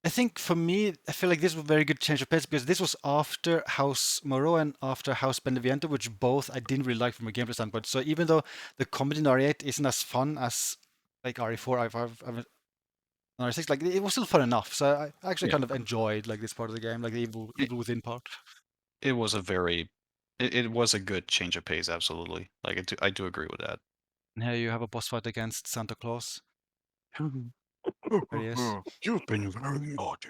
I think for me, I feel like this was a very good change of pace because this was after House Moreau and after House Beneviento, which both I didn't really like from a gameplay standpoint. So even though the combat in RE8 isn't as fun as like RE4, RE5, RE6, like it was still fun enough. So I actually Yeah. kind of enjoyed like this part of the game, like the Evil Within part. It was a very, it was a good change of pace, absolutely. Like I do agree with that. And here you have a boss fight against Santa Claus. Mhm. There he is. You've been very naughty.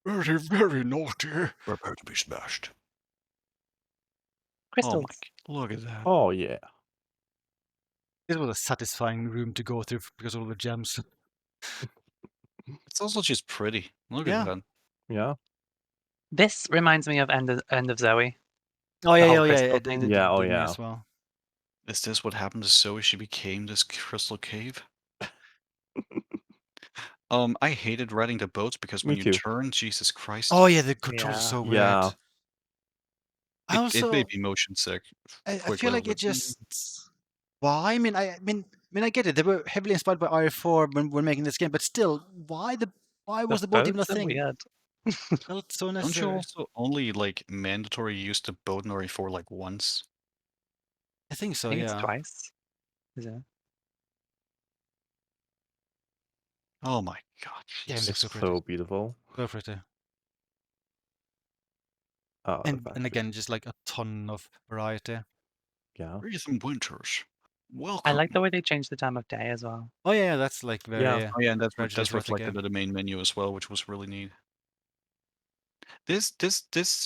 Very, very naughty. Prepare to be smashed. Oh Crystals. my! Look at that. Oh, yeah. This was a satisfying room to go through because of all the gems. It's also just pretty. Look Yeah. at that. Yeah. This reminds me of End of Zoe. Oh yeah, whole oh yeah, crystal it thing. did Yeah, oh, me yeah. as well. Is this what happened to Zoe? She became this crystal cave? I hated riding the boats because when Me you too. turn, Jesus Christ. Oh yeah, the controls Yeah. are so weird. Yeah. I also It made me motion sick. I quickly feel like over. it just why? I get it. They were heavily inspired by RE4 when making this game, but still, why was the boat even a boats are thing? weird. Felt so Don't you necessary. also only like mandatory use the boat in RE4 like once? I think so. I think it's Yeah. twice. Is it? Oh my god. Yeah, it Jesus. looks It's so pretty. so beautiful. So pretty. Oh, And again, just like a ton of variety. yeah. Recent winters. Welcome. I like the way they changed the time of day as well. Oh yeah, that's like very. Oh yeah, and that's gradually throughout the reflected game. in the main menu as well, which was really neat. This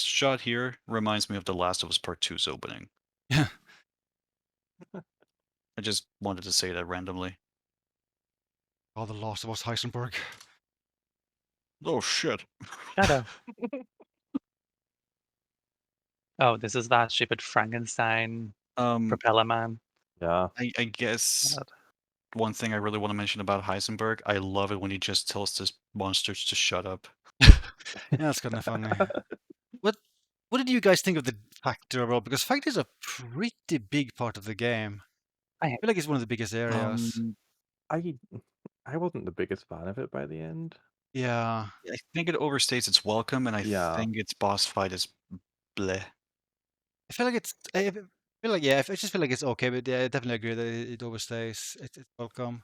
shot here reminds me of The Last of Us Part 2's opening. Yeah. I just wanted to say that randomly. Oh, the Last of Us Heisenberg. Oh shit. Shadow. Oh, this is that stupid Frankenstein Um, propeller man. Yeah. I guess God. one thing I really want to mention about Heisenberg, I love it when he just tells this monsters to shut up. Yeah, that's kind of funny. What did you guys think of the factor overall? Because factor is a pretty big part of the game. I feel like it's one of the biggest areas. I wasn't the biggest fan of it by the end. Yeah. I think it overstays its welcome, and I Yeah. think its boss fight is bleh. I feel like it's. I feel like I just feel like it's okay, but yeah, I definitely agree that it overstays. It's welcome.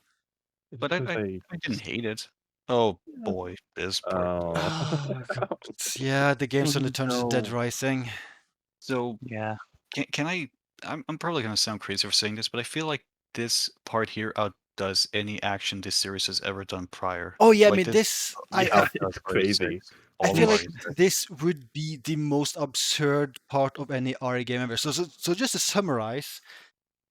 It's But just I didn't hate it. Oh Yeah. boy, this part. Oh. Oh, God. Yeah, the game suddenly turns to Dead No. Rising. So Yeah. can I? I'm probably gonna sound crazy for saying this, but I feel like this part here outdoes any action this series has ever done prior. Oh yeah, I Like mean this. Yeah, outdoes it's crazy. RE6, I all feel of like RE6. this would be the most absurd part of any RE game ever. So just to summarize,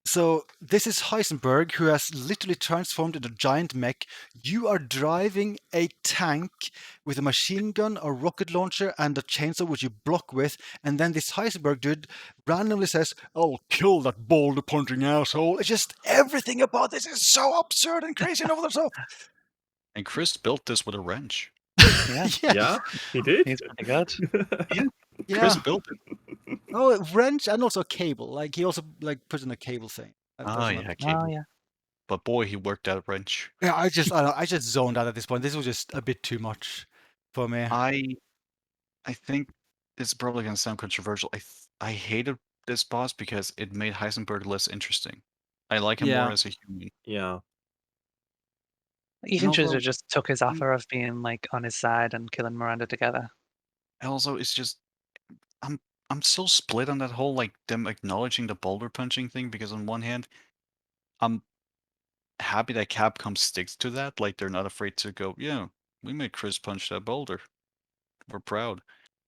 so this is Heisenberg who has literally transformed into a giant mech. You are driving a tank with a machine gun, a rocket launcher, and a chainsaw which you block with, and then this Heisenberg dude randomly says, "I'll kill that boulder punching asshole." It's just everything about this is so absurd and crazy and over the top. And Chris built this with a wrench. Yeah. Yeah, he did. He's pretty good. Chris Yeah. built it. Oh, wrench and also a cable. Like he also like put in a cable thing. That was Ah, another- yeah, Oh cable. yeah. But boy, he worked that wrench. Yeah, I don't know, I just zoned out at this point. This was just a bit too much for me. I think this is probably gonna sound controversial. I hated this boss because it made Heisenberg less interesting. I like him more Yeah. as a human. Yeah. You And should also, have just took his offer of being like on his side and killing Miranda together. it's just I'm I'm so split on that whole like them acknowledging the boulder punching thing because on one hand, I'm happy that Capcom sticks to that. Like they're not afraid to go, yeah, we made Chris punch that boulder. We're proud.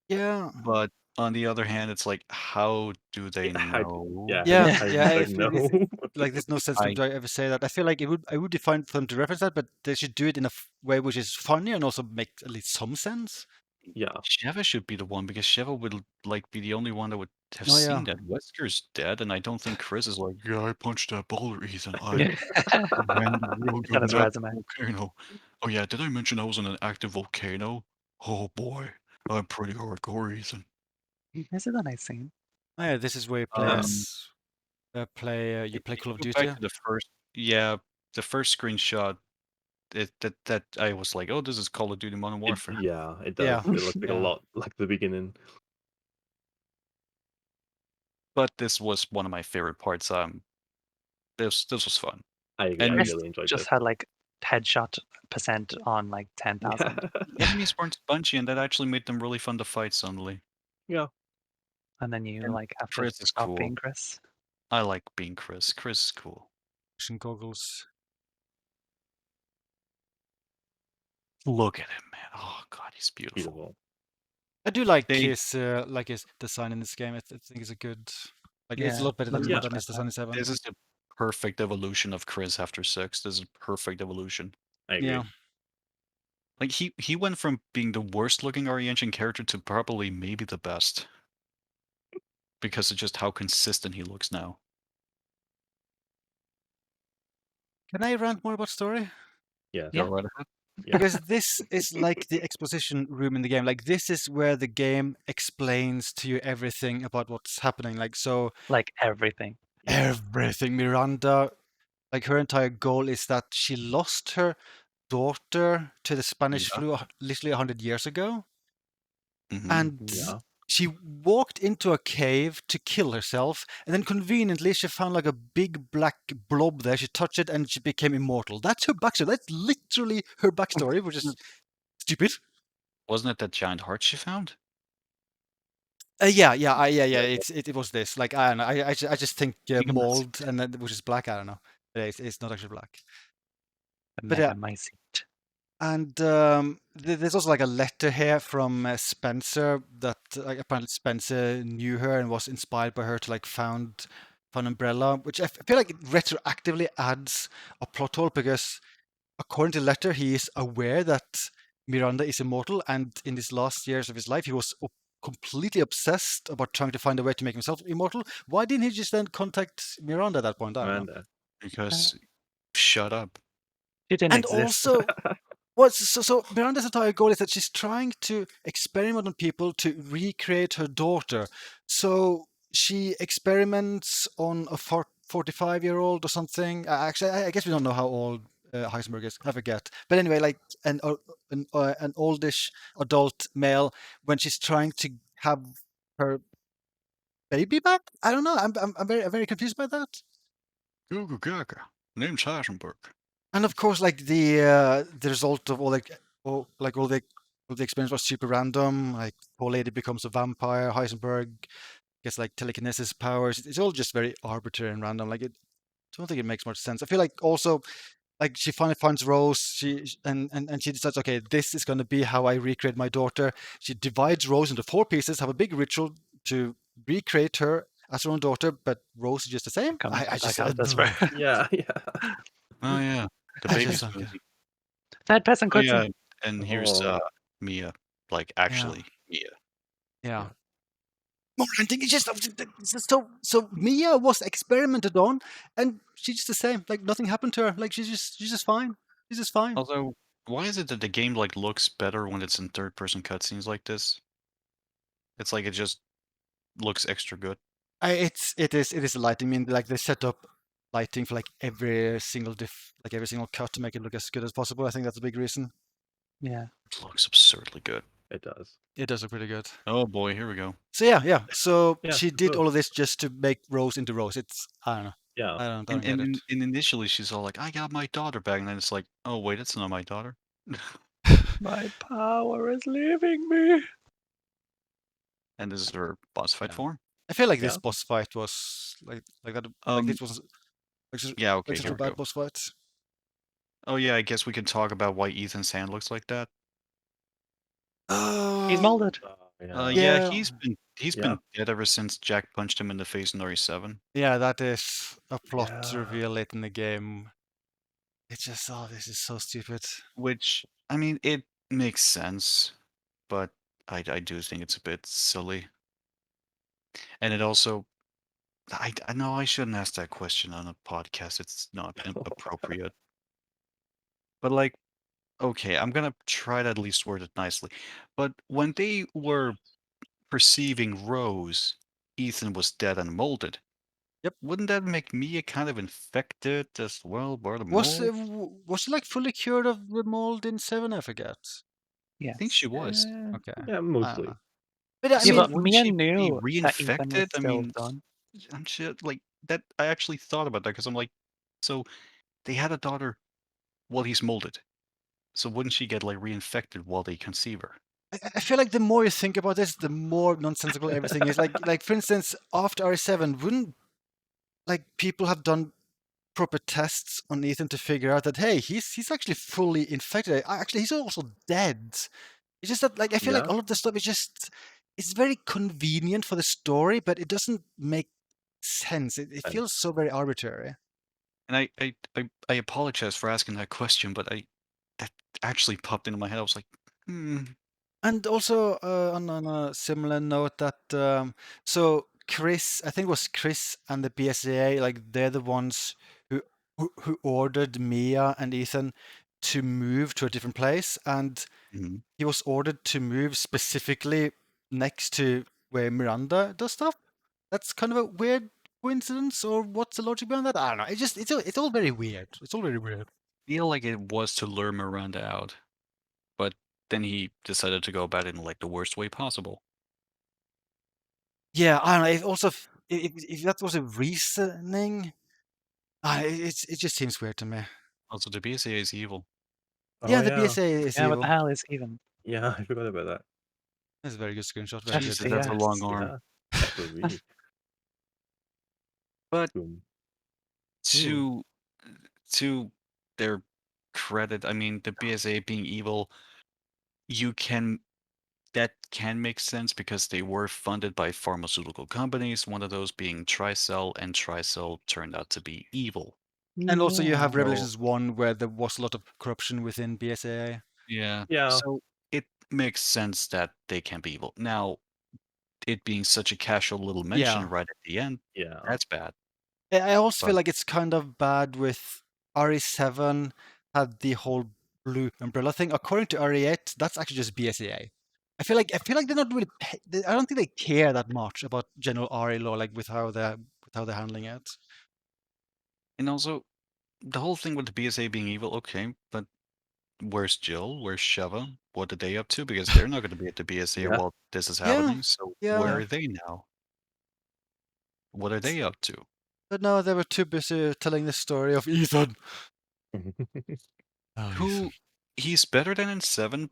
Yeah. But on the other hand, it's like, how do they know? Yeah. I Yeah. don't know. Like there's no sense to ever say that. I feel like I would be fine for them to reference that, but they should do it in a way which is funny and also make at least some sense. Yeah. Sheva should be the one because Sheva would like be the only one that would have Oh, seen yeah. that. Wesker's dead, and I don't think Chris is like, yeah, I punched that boulder, Ethan. I Yeah. ran real It's good on his in that resume. volcano. Oh yeah, did I mention I was in an active volcano? Oh boy, I'm pretty hardcore, Ethan. This is a nice scene. Oh, yeah, this is where you play Um, you play Call of Go Duty. back to the first, the first screenshot. That I was like, oh, this is Call of Duty Modern Warfare. Yeah, it does. Yeah. It looks like a Yeah. lot like the beginning. But this was one of my favorite parts. This was fun. I agree. And I Chris really enjoyed just this. had like headshot percent on like 10,000. The enemies weren't spongy, and that actually made them really fun to fight suddenly. Yeah. And then you And like have to Chris is stop cool. being Chris. I like being Chris. Chris is cool. Motion goggles. Look at him, man. Oh god, he's beautiful. Beautiful. I do like They- his design in this game. I think it's a good. Like it's a Yeah, lot better than, looks much than his better. design in 7. This is the perfect evolution of Chris after 6. This is a perfect evolution. I agree. Yeah. Like he went from being the worst looking RE Engine character to probably maybe the best. Because of just how consistent he looks now. Can I rant more about story? Yeah. Yeah. Go right ahead. Yeah. Because this is like the exposition room in the game. Like this is where the game explains to you everything about what's happening. Like so Like everything. everything. Miranda, like her entire goal is that she lost her daughter to the Spanish Yeah. flu literally 100 years ago. Mhm. And Yeah. she walked into a cave to kill herself, and then conveniently she found like a big black blob there. She touched it and she became immortal. That's her backstory. That's literally her backstory, which is stupid. Wasn't it that giant heart she found? Yeah. It was this. Like I don't know. I just think Think of mold and then, which is black. I don't know. It's not actually black. The But yeah. Megamycete. And there's also like a letter here from Spencer that like, apparently Spencer knew her and was inspired by her to like found Umbrella, which I feel like it retroactively adds a plot hole because according to the letter, he is aware that Miranda is immortal, and in his last years of his life, he was completely obsessed about trying to find a way to make himself immortal, why didn't he just then contact Miranda at that point? I don't know. Miranda. Because shut up. She didn't And exist. also, so Miranda's entire goal is that she's trying to experiment on people to recreate her daughter. So she experiments on a 45-year-old or something. Actually, I guess we don't know how old Heisenberg is. I forget. But anyway, like an oldish adult male when she's trying to have her baby back. I don't know. I'm very confused by that. Google Gaga. Name's Heisenberg. And of course, like the result of all the experience was super random. Like poor lady becomes a vampire. Heisenberg gets like telekinesis powers. It's all just very arbitrary and random. Like I don't think it makes much sense. I feel like also like she finally finds Rose. And she decides, okay, this is going to be how I recreate my daughter. She divides Rose into 4 pieces. Have a big ritual to recreate her as her own daughter, but Rose is just the same. I just Yeah, yeah. Oh yeah, the I baby just don't get smoothie. Third person Oh yeah, cutscene. and here's Oh. Mia, like actually Mia. Yeah. More ending. It's just so Mia was experimented on, and she's just the same. Like nothing happened to her. Like she's just fine. She's just fine. Although, why is it that the game like looks better when it's in third-person cutscenes like this? It's like it just looks extra good. It is the lighting. I mean, like they set up lighting for like every single cut to make it look as good as possible. I think that's a big reason. Yeah. It looks absurdly good. It does. It does look pretty good. Oh boy, here we go. So yeah. So Yeah, she did so- all of this just to make Rose into Rose. It's I don't know. Yeah. I don't And, get it. and initially she's all like, "I got my daughter back," and then it's like, "Oh wait, it's not my daughter." My power is leaving me. And this is her boss fight Yeah. form. I feel like this Yeah. boss fight was like that. Like this was Yeah, okay, such here a we bad go. boss fight. Oh yeah, I guess we can talk about why Ethan's hand looks like that. He's molded. Yeah. Yeah, Yeah. he's Yeah. been dead ever since Jack punched him in the face in RE7. Yeah, that is a plot Yeah. reveal late in the game. It's just, this is so stupid. Which, I mean, it makes sense, but I do think it's a bit silly. And it also, I know I shouldn't ask that question on a podcast. It's not appropriate. But like, okay, I'm gonna try to at least word it nicely. But when they were perceiving Rose, Ethan was dead and molded. Yep. Wouldn't that make Mia kind of infected as well by the Was mold? was she like fully cured of the mold in 7? I forget. I think she was. Okay. Yeah, I don't mostly. know. But I Yeah, mean, but wouldn't Mia she be knew that Ethan was reinfected? I still mean, done. I'm shit like that. I actually thought about that because I'm like, so they had a daughter while he's molded. So wouldn't she get like reinfected while they conceive her? I feel like the more you think about this, the more nonsensical everything is. Like for instance, after RE7, wouldn't like people have done proper tests on Ethan to figure out that hey, he's actually fully infected. Actually, he's also dead. It's just that like I feel like Yeah. all of this stuff is just it's very convenient for the story, but it doesn't make sense. It feels so very arbitrary. And I apologize for asking that question, but that actually popped into my head. I was like, And also on a similar note, that so Chris, I think it was Chris and the BSAA, like they're the ones who ordered Mia and Ethan to move to a different place, and mhm. he was ordered to move specifically next to where Miranda does stuff. That's kind of a weird coincidence, or what's the logic behind that? I don't know. It's all very weird. It's all very weird. Feel like it was to lure Miranda out, but then he decided to go about it in like the worst way possible. Yeah, I don't know. It also, if that was a reasoning, it just seems weird to me. Also, the BSA is evil. Yeah, Oh, the yeah. BSA is Yeah, what evil. the hell is even? Yeah, I forgot about that. That's a very good screenshot. Very Jesus, good. that's a long FPS. arm. Yeah, absolutely. But Boom. to their credit, I mean, the BSA being evil, that can make sense because they were funded by pharmaceutical companies, one of those being Tricell, and Tricell turned out to be evil. And also, you have So- Revelations 1, where there was a lot of corruption within BSAA. Yeah. Yeah. So it makes sense that they can be evil. Now, it being such a casual little mention Yeah. right at the end, Yeah. that's bad. I also feel But- like it's kind of bad with RE7 had the whole blue umbrella thing. According to RE8, that's actually just BSAA. I feel like they're not really. I don't think they care that much about general RE law, like with how they're handling it. And also, the whole thing with the BSA being evil, okay, but where's Jill? Where's Sheva? What are they up to? Because they're not going to be at the BSA Yeah. while this is Yeah, happening. So yeah. where are they now? What are they up to? But no, they were too busy telling the story of Ethan. Oh, Who he's better than in 7,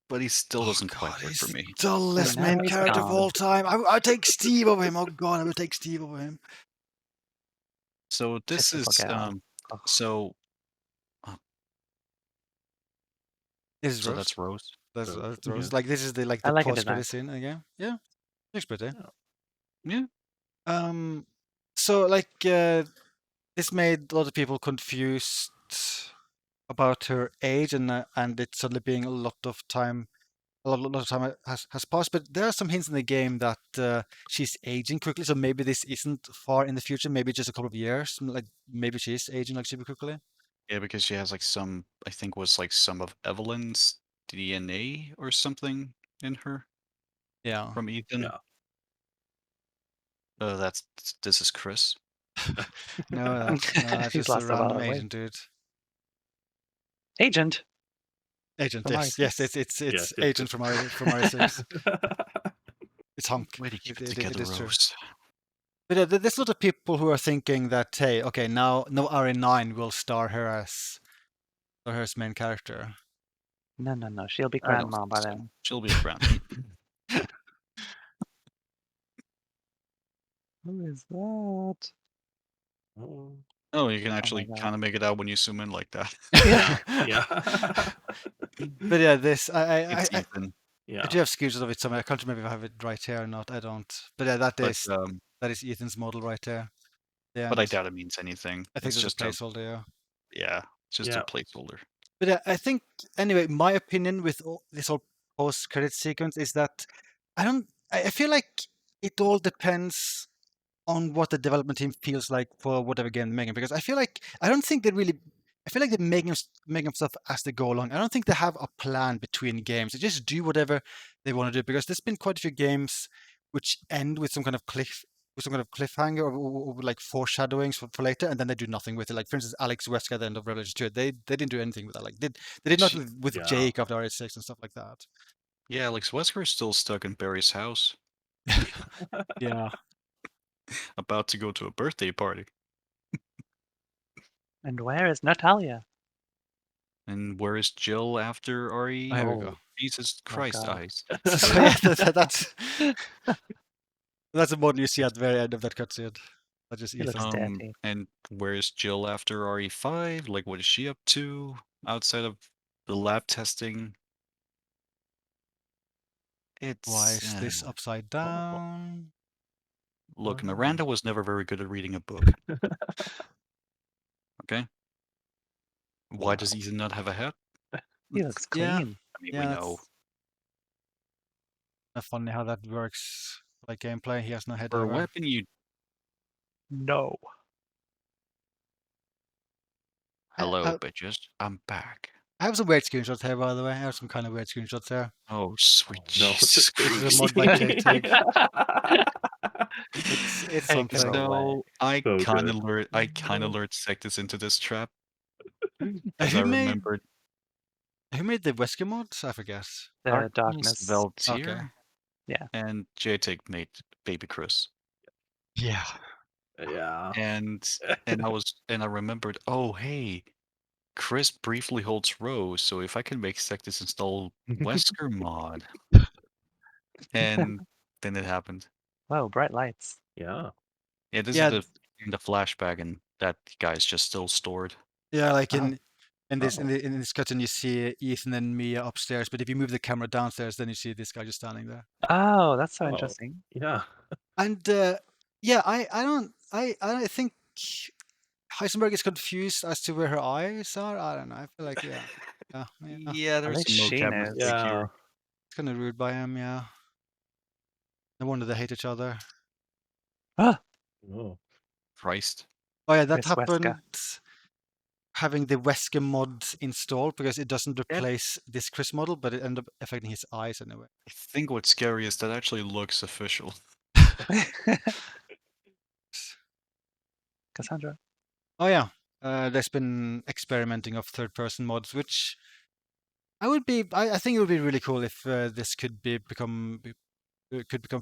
but he still doesn't quite work for he's me. the dullest now main he's character of gone. all time. I take Steve over him. Oh god, I would take Steve over him. So this Typical is girl. Oh, so This is so Rose. that's Rose. That's Rose, Rose. yeah. Like this is the I like her post credit design. scene again. Yeah, looks pretty. Yeah. So like this made a lot of people confused about her age, and it suddenly being a lot of time. A lot of time has passed, but there are some hints in the game that she's aging quickly. So maybe this isn't far in the future. Maybe just a couple of years. Like maybe she's aging like super quickly. Yeah, because she has like some I think was like some of Evelyn's DNA or something in her Yeah. from Ethan. Yeah. This is Chris. No, that's He's just a lost a random while away. agent dude. Agent. Agent, From yes, RE6. it's Yes, agent from RE6. It's Hunk. Way to keep it It together, is true. Rose. But there's a lot of people who are thinking that, hey, okay, now RE9 will star her as main character. No. She'll be I don't grandma think by so. then. She'll be a grandma. Who is that? Oh. Oh, you can actually God. kind of make it out when you zoom in like that. Yeah. But yeah, this It's Ethan. I Yeah. do have screenshots of it somewhere. I can't remember if I have it right here or not. I don't. But yeah, that But is Ethan's model right there. Yeah, but I doubt it means anything. I think It's it's just a placeholder. yeah, it's just Yeah. a placeholder. But I think anyway, my opinion with this whole post-credit sequence is that I feel like it all depends on what the development team feels like for whatever game they're making. Because I feel like I feel like they're making stuff as they go along. I don't think they have a plan between games. They just do whatever they want to do. Because there's been quite a few games which end with some kind of cliffhanger or like foreshadowings for later, and then they do nothing with it. Like for instance, Alex Wesker at the end of Revelation 2, they didn't do anything with that. Like they did nothing with Yeah. Jake after RS6 and stuff like that. Yeah, Alex Wesker is still stuck in Barry's house, Yeah. about to go to a birthday party. And where is Natalia? And where is Jill after RE? Oh, here we go. Jesus Christ, God. eyes. So yeah, that's a model you see at the very end of that cutscene. That's just He looks Ethan. dirty. And where is Jill after RE5? Like, what is she up to outside of the lab testing? It's Why is this upside down? Look, Oh. Miranda was never very good at reading a book. Okay. Why does Ethan not have a hat? He looks Yeah. clean. I mean, Yeah, we that's know. not funny how that works. Like gameplay, he has no head For a ever. weapon, you. No. Hello, bitches. I'm back. I have some weird screenshots here, by the way. I have some kind of weird screenshots here. Oh, sweet No. Jesus This is a Christ. mod by JTig. It's Take something. her away. So I So kind of good. lured. I kind of lured Sectus into this trap. Who As I made remembered, the Wesker mods? I forget. The darkness. Veltier, Okay. Yeah. and JTig made Baby Chris. Yeah. Yeah. And I remembered, oh hey, Chris briefly holds Rose, so if I can make Sectus install Wesker mod. And then it happened. Whoa, bright lights. Yeah. Yeah, this Yeah. is the flashback, and that guy's just still stored. Yeah, like Oh. in this cutscene, you see Ethan and Mia upstairs, but if you move the camera downstairs, then you see this guy just standing there. Oh, that's so Oh. interesting. Yeah. And yeah, I think Heisenberg is confused as to where her eyes are. I don't know. I feel like yeah. Yeah, there's least some she mocap knows. mistake Yeah. here. It's kind of rude by him. Yeah. No wonder they hate each other. Ah, Oh. Christ. Oh yeah, that Chris Wesker. happened having the Wesker mod installed because it doesn't That- replace this Chris model, but it ended up affecting his eyes anyway. I think what's scary is that actually looks official. Cassandra. Oh yeah, there's been experimenting of third-person mods, which I think it would be really cool if this could become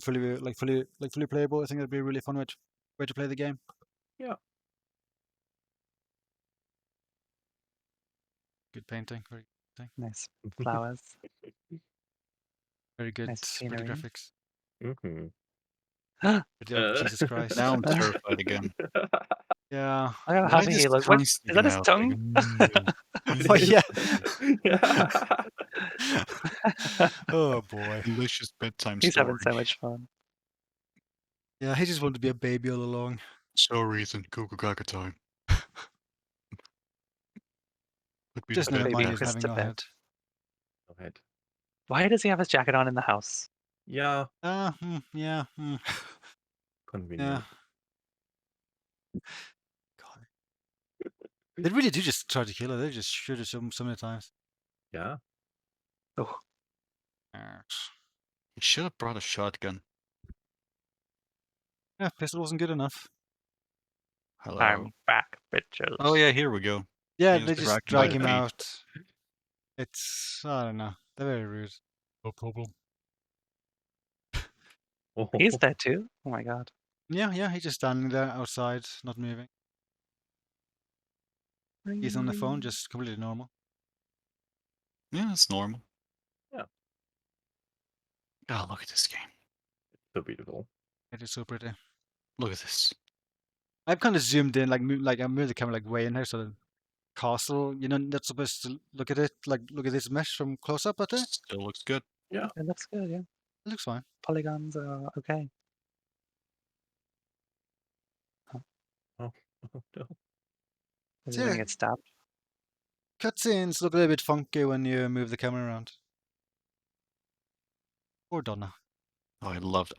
fully playable. I think it'd be a really fun way to play the game. Yeah. Good painting, very Nice flowers. very good Nice with the scenery. graphics. Mm-hmm. With the- Jesus Christ. Now I'm terrified again. Yeah. Look how Why happy does he looks. tongue What, is sticking that his out? tongue? Oh yeah. Yeah. Oh boy. Delicious bedtime He's story. having so much fun. Yeah, he just wanted to be a baby all along. Sorry, Ethan. Cuckoo gaga time. Put me Just to never bed, mind Baby he's Dad. having no Christopher. head. Go ahead. Why does he have his jacket on in the house? Yeah. Yeah. Convenient. God. They really do just try to kill her. They just shoot her so many times. Yeah. Oh, He should have brought a shotgun. Yeah, pistol wasn't good enough. Hello. I'm back, bitches. Oh yeah, here we go. Yeah, He they is just dragged by drag the him feet. out. It's I don't know. They're very rude. No problem. Oh. He's there too. Oh my god. Yeah, he's just standing there outside, not moving. He's on the phone, just completely normal. Yeah, it's normal. Yeah. Oh, look at this game. So beautiful. It is so pretty. Look at this. I've kind of zoomed in, I moved the camera like way in here, so the castle, not supposed to look at it, like look at this mesh from close up, but it Still looks good. Yeah. It looks good, yeah. looks fine. Polygons are okay. Oh, no. Is he Yeah. gonna get stabbed? Cutscenes look a little bit funky when you move the camera around. Poor Donna. Oh, I love.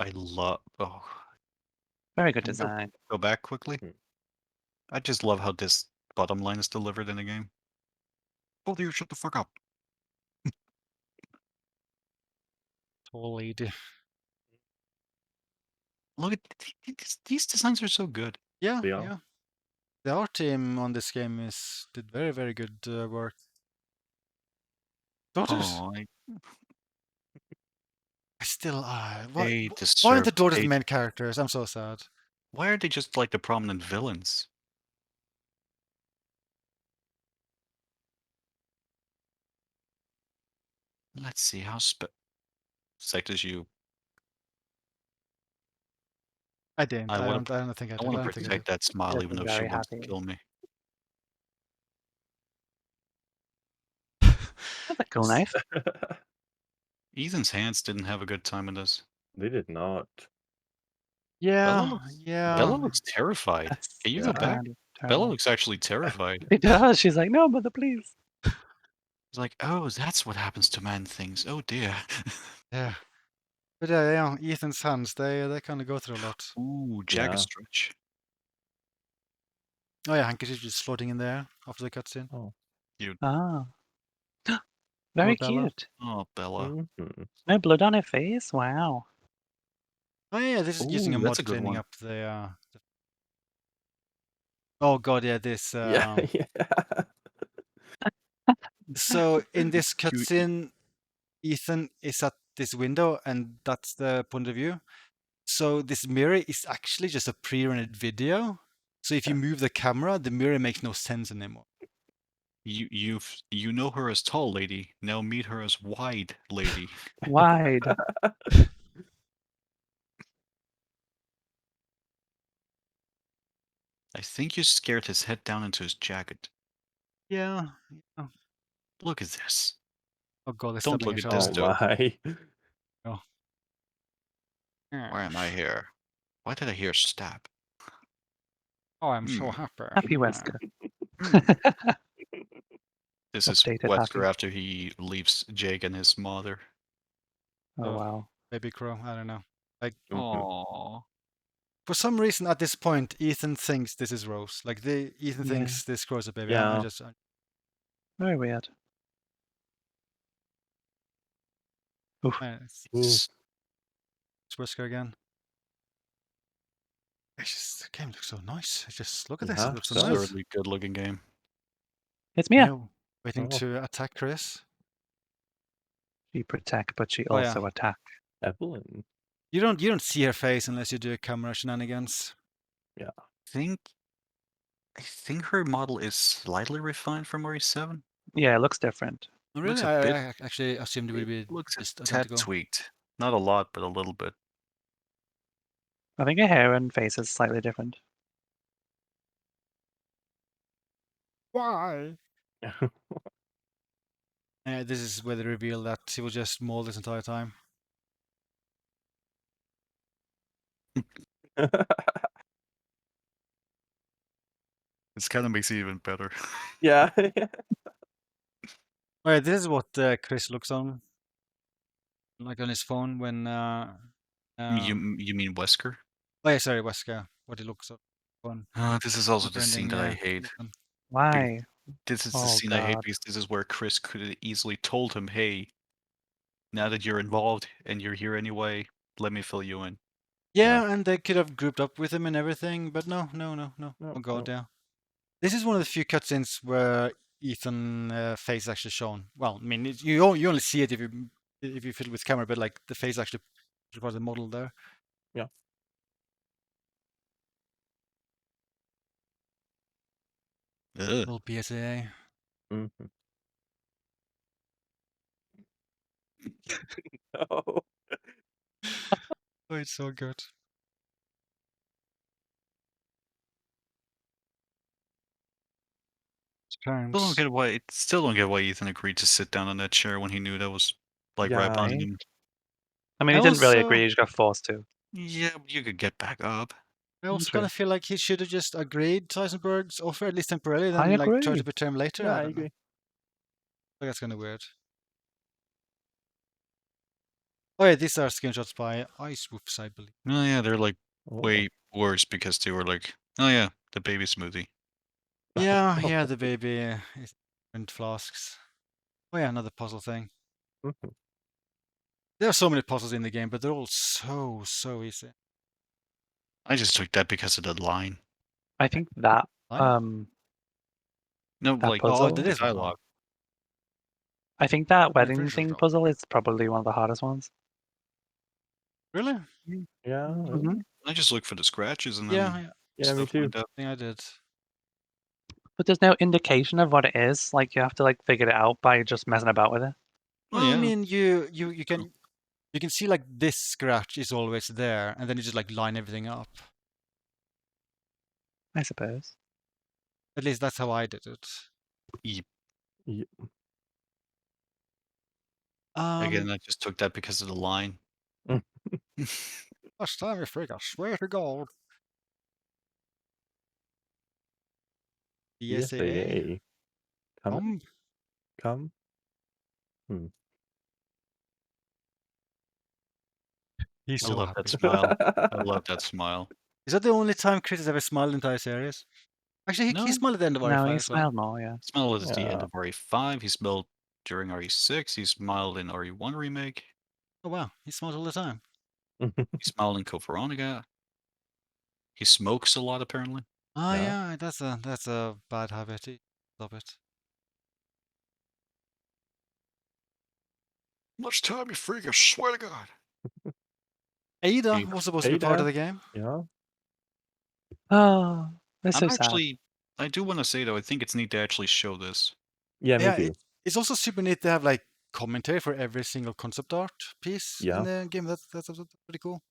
Oh, Very good Can we go- design. go back quickly. Hmm. I just love how this bottom line is delivered in the game. Both of you, shut the fuck up. Tall lady. Look at these designs are so good. Yeah, They are. yeah. The art team on this game did very, very good work. Daughters? Oh, I still they why deserve. aren't the daughters they- main characters? I'm so sad. Why are they just like the prominent villains? Let's see how psyched as you. I didn't. I I wanna- don't think I did. I want I to don't think I protect did. that smile Yes, even I'm though she very wants to happy. kill me. That's a cool knife. Ethan's hands didn't have a good time in this. They did not. Yeah, Bella looks terrified. That's Can you Yeah. go back? kind of Bella terrible. looks actually terrified. It does. She's like, no, mother, please. It's like, oh, that's what happens to man things. Oh dear. Yeah. But yeah, Ethan's hands, they kind of go through a lot. Ooh, jagged Yeah. stretch. Oh yeah, handkerchief just floating in there after the cutscene. Oh. Ah. Very Poor Bella. cute. Oh, Bella. Mhm. No blood on her face. Wow. Oh yeah, this is using a Ooh, mod that's a good cleaning one. up the. Oh god, yeah, this. Yeah. Yeah. So in this You- cutscene, Ethan is at this window, and that's the point of view. So this mirror is actually just a pre-rendered video. So if you move the camera, the mirror makes no sense anymore. You know her as tall lady. Now meet her as wide lady. Wide. I think you scared his head down into his jacket. Yeah. Look at this. Oh god, they're Don't stabbing look each at this, other. Oh though. my. Why am I here? Why did I hear stab? Oh, I'm so Hmm. happy. Happy Wesker. This is Updated Wesker happy. after he leaves Jake and his mother. Oh, Oh. wow. Baby crow, I don't know. Like Mhm. Aww. for some reason at this point, Ethan thinks this is Rose. Like Ethan Yeah. thinks this grows a baby. Yeah. Very weird. It's Ooh. Whisker again. It's just, the game looks so nice. Just look at this. Yeah, It looks so it does. nice. Absurdly good looking game. It's Mia. Yeah, waiting Oh. to attack Chris. She protect, but she Oh, yeah. also attack. Evelyn. You don't see her face unless you do camera shenanigans. I think her model is slightly refined from RE7. Yeah, it looks different. Oh, Looks really? a bit- I actually assumed it would be Looks a just tad identical. tweaked. Not a lot, but a little bit. I think her hair and face is slightly different. Why? This is where they reveal that he was just Maul this entire time. This kind of makes it even better. Yeah. Alright, this is what Chris looks on. Like on his phone when you mean Wesker? oh yeah, sorry, Wesker. What he looks on. This is also the scene that I Comprehending, hate. Ethan. Why? This is the Oh, scene I hate God. because this is where Chris could have easily told him, "Hey, now that you're involved and you're here anyway, let me fill you in." Yeah, and they could have grouped up with him and everything, but no. No, Oh god, no. yeah. This is one of the few cutscenes where Ethan face is actually shown. Well, I mean, you only see it if you fiddle with camera, but like the face actually part of the model there. Yeah. Ugh. Little PSA. Mhm. No. Oh, it's so good. Still don't get why Ethan agreed to sit down on that chair when he knew that was like right Yeah. behind him. I mean, he I didn't really also- agree. He just got forced to. Yeah, but you could get back up. I also True. kind of feel like he should have just agreed to Heisenberg's offer, at least temporarily, I then like try agree. to betray him later. Yeah, I I don't know. agree. Like, that's kind of weird. Oh yeah, these are screenshots by Icewave, I believe. Oh yeah, they're like Oh. way worse because they were like, oh yeah, the baby smoothie. Yeah, the baby is different flasks. Oh yeah, another puzzle thing. Mhm. There are so many puzzles in the game, but they're all so easy. I just took that because of the line. I think that Line? No, That like puzzle? the This one. dialogue. I think that wedding pretty sure thing so. puzzle is probably one of the hardest ones. Really? Yeah. Mhm. I just look for the scratches and then Yeah, Yeah, me stuff too. lined up. I think I did. But there's no indication of what it is. Like you have to like figure it out by just messing about with it. Oh, Well, I yeah. mean, you can see like this scratch is always there, and then you just like line everything up. I suppose. At least that's how I did it. Yep. Yeah. Again, I just took that because of the line. Last time you freak, I swear to God. BSAA. BSAA. Come. Come. He's I so love happy. that smile. I love that smile. Is that the only time Chris has ever smiled in the entire series? Actually, No. he smiled at the end of No, RE5 he as well. smiled more, yeah. Smile at the end Yeah. of RE5. He smiled during RE6. He smiled in RE1 remake. Oh wow, he smiles all the time. He smiled in Code Veronica. He smokes a lot apparently. Oh Yeah. yeah, that's a bad habit. Stop it. Much time, you freak! I swear to God. Ada Hey, was supposed to be part of the game. Yeah. Oh, that's so I'm sad. actually. I do want to say though, I think it's neat to actually show this. Yeah, me Yeah, too. it's also super neat to have like commentary for every single concept art piece Yeah. in the game. That's also pretty cool.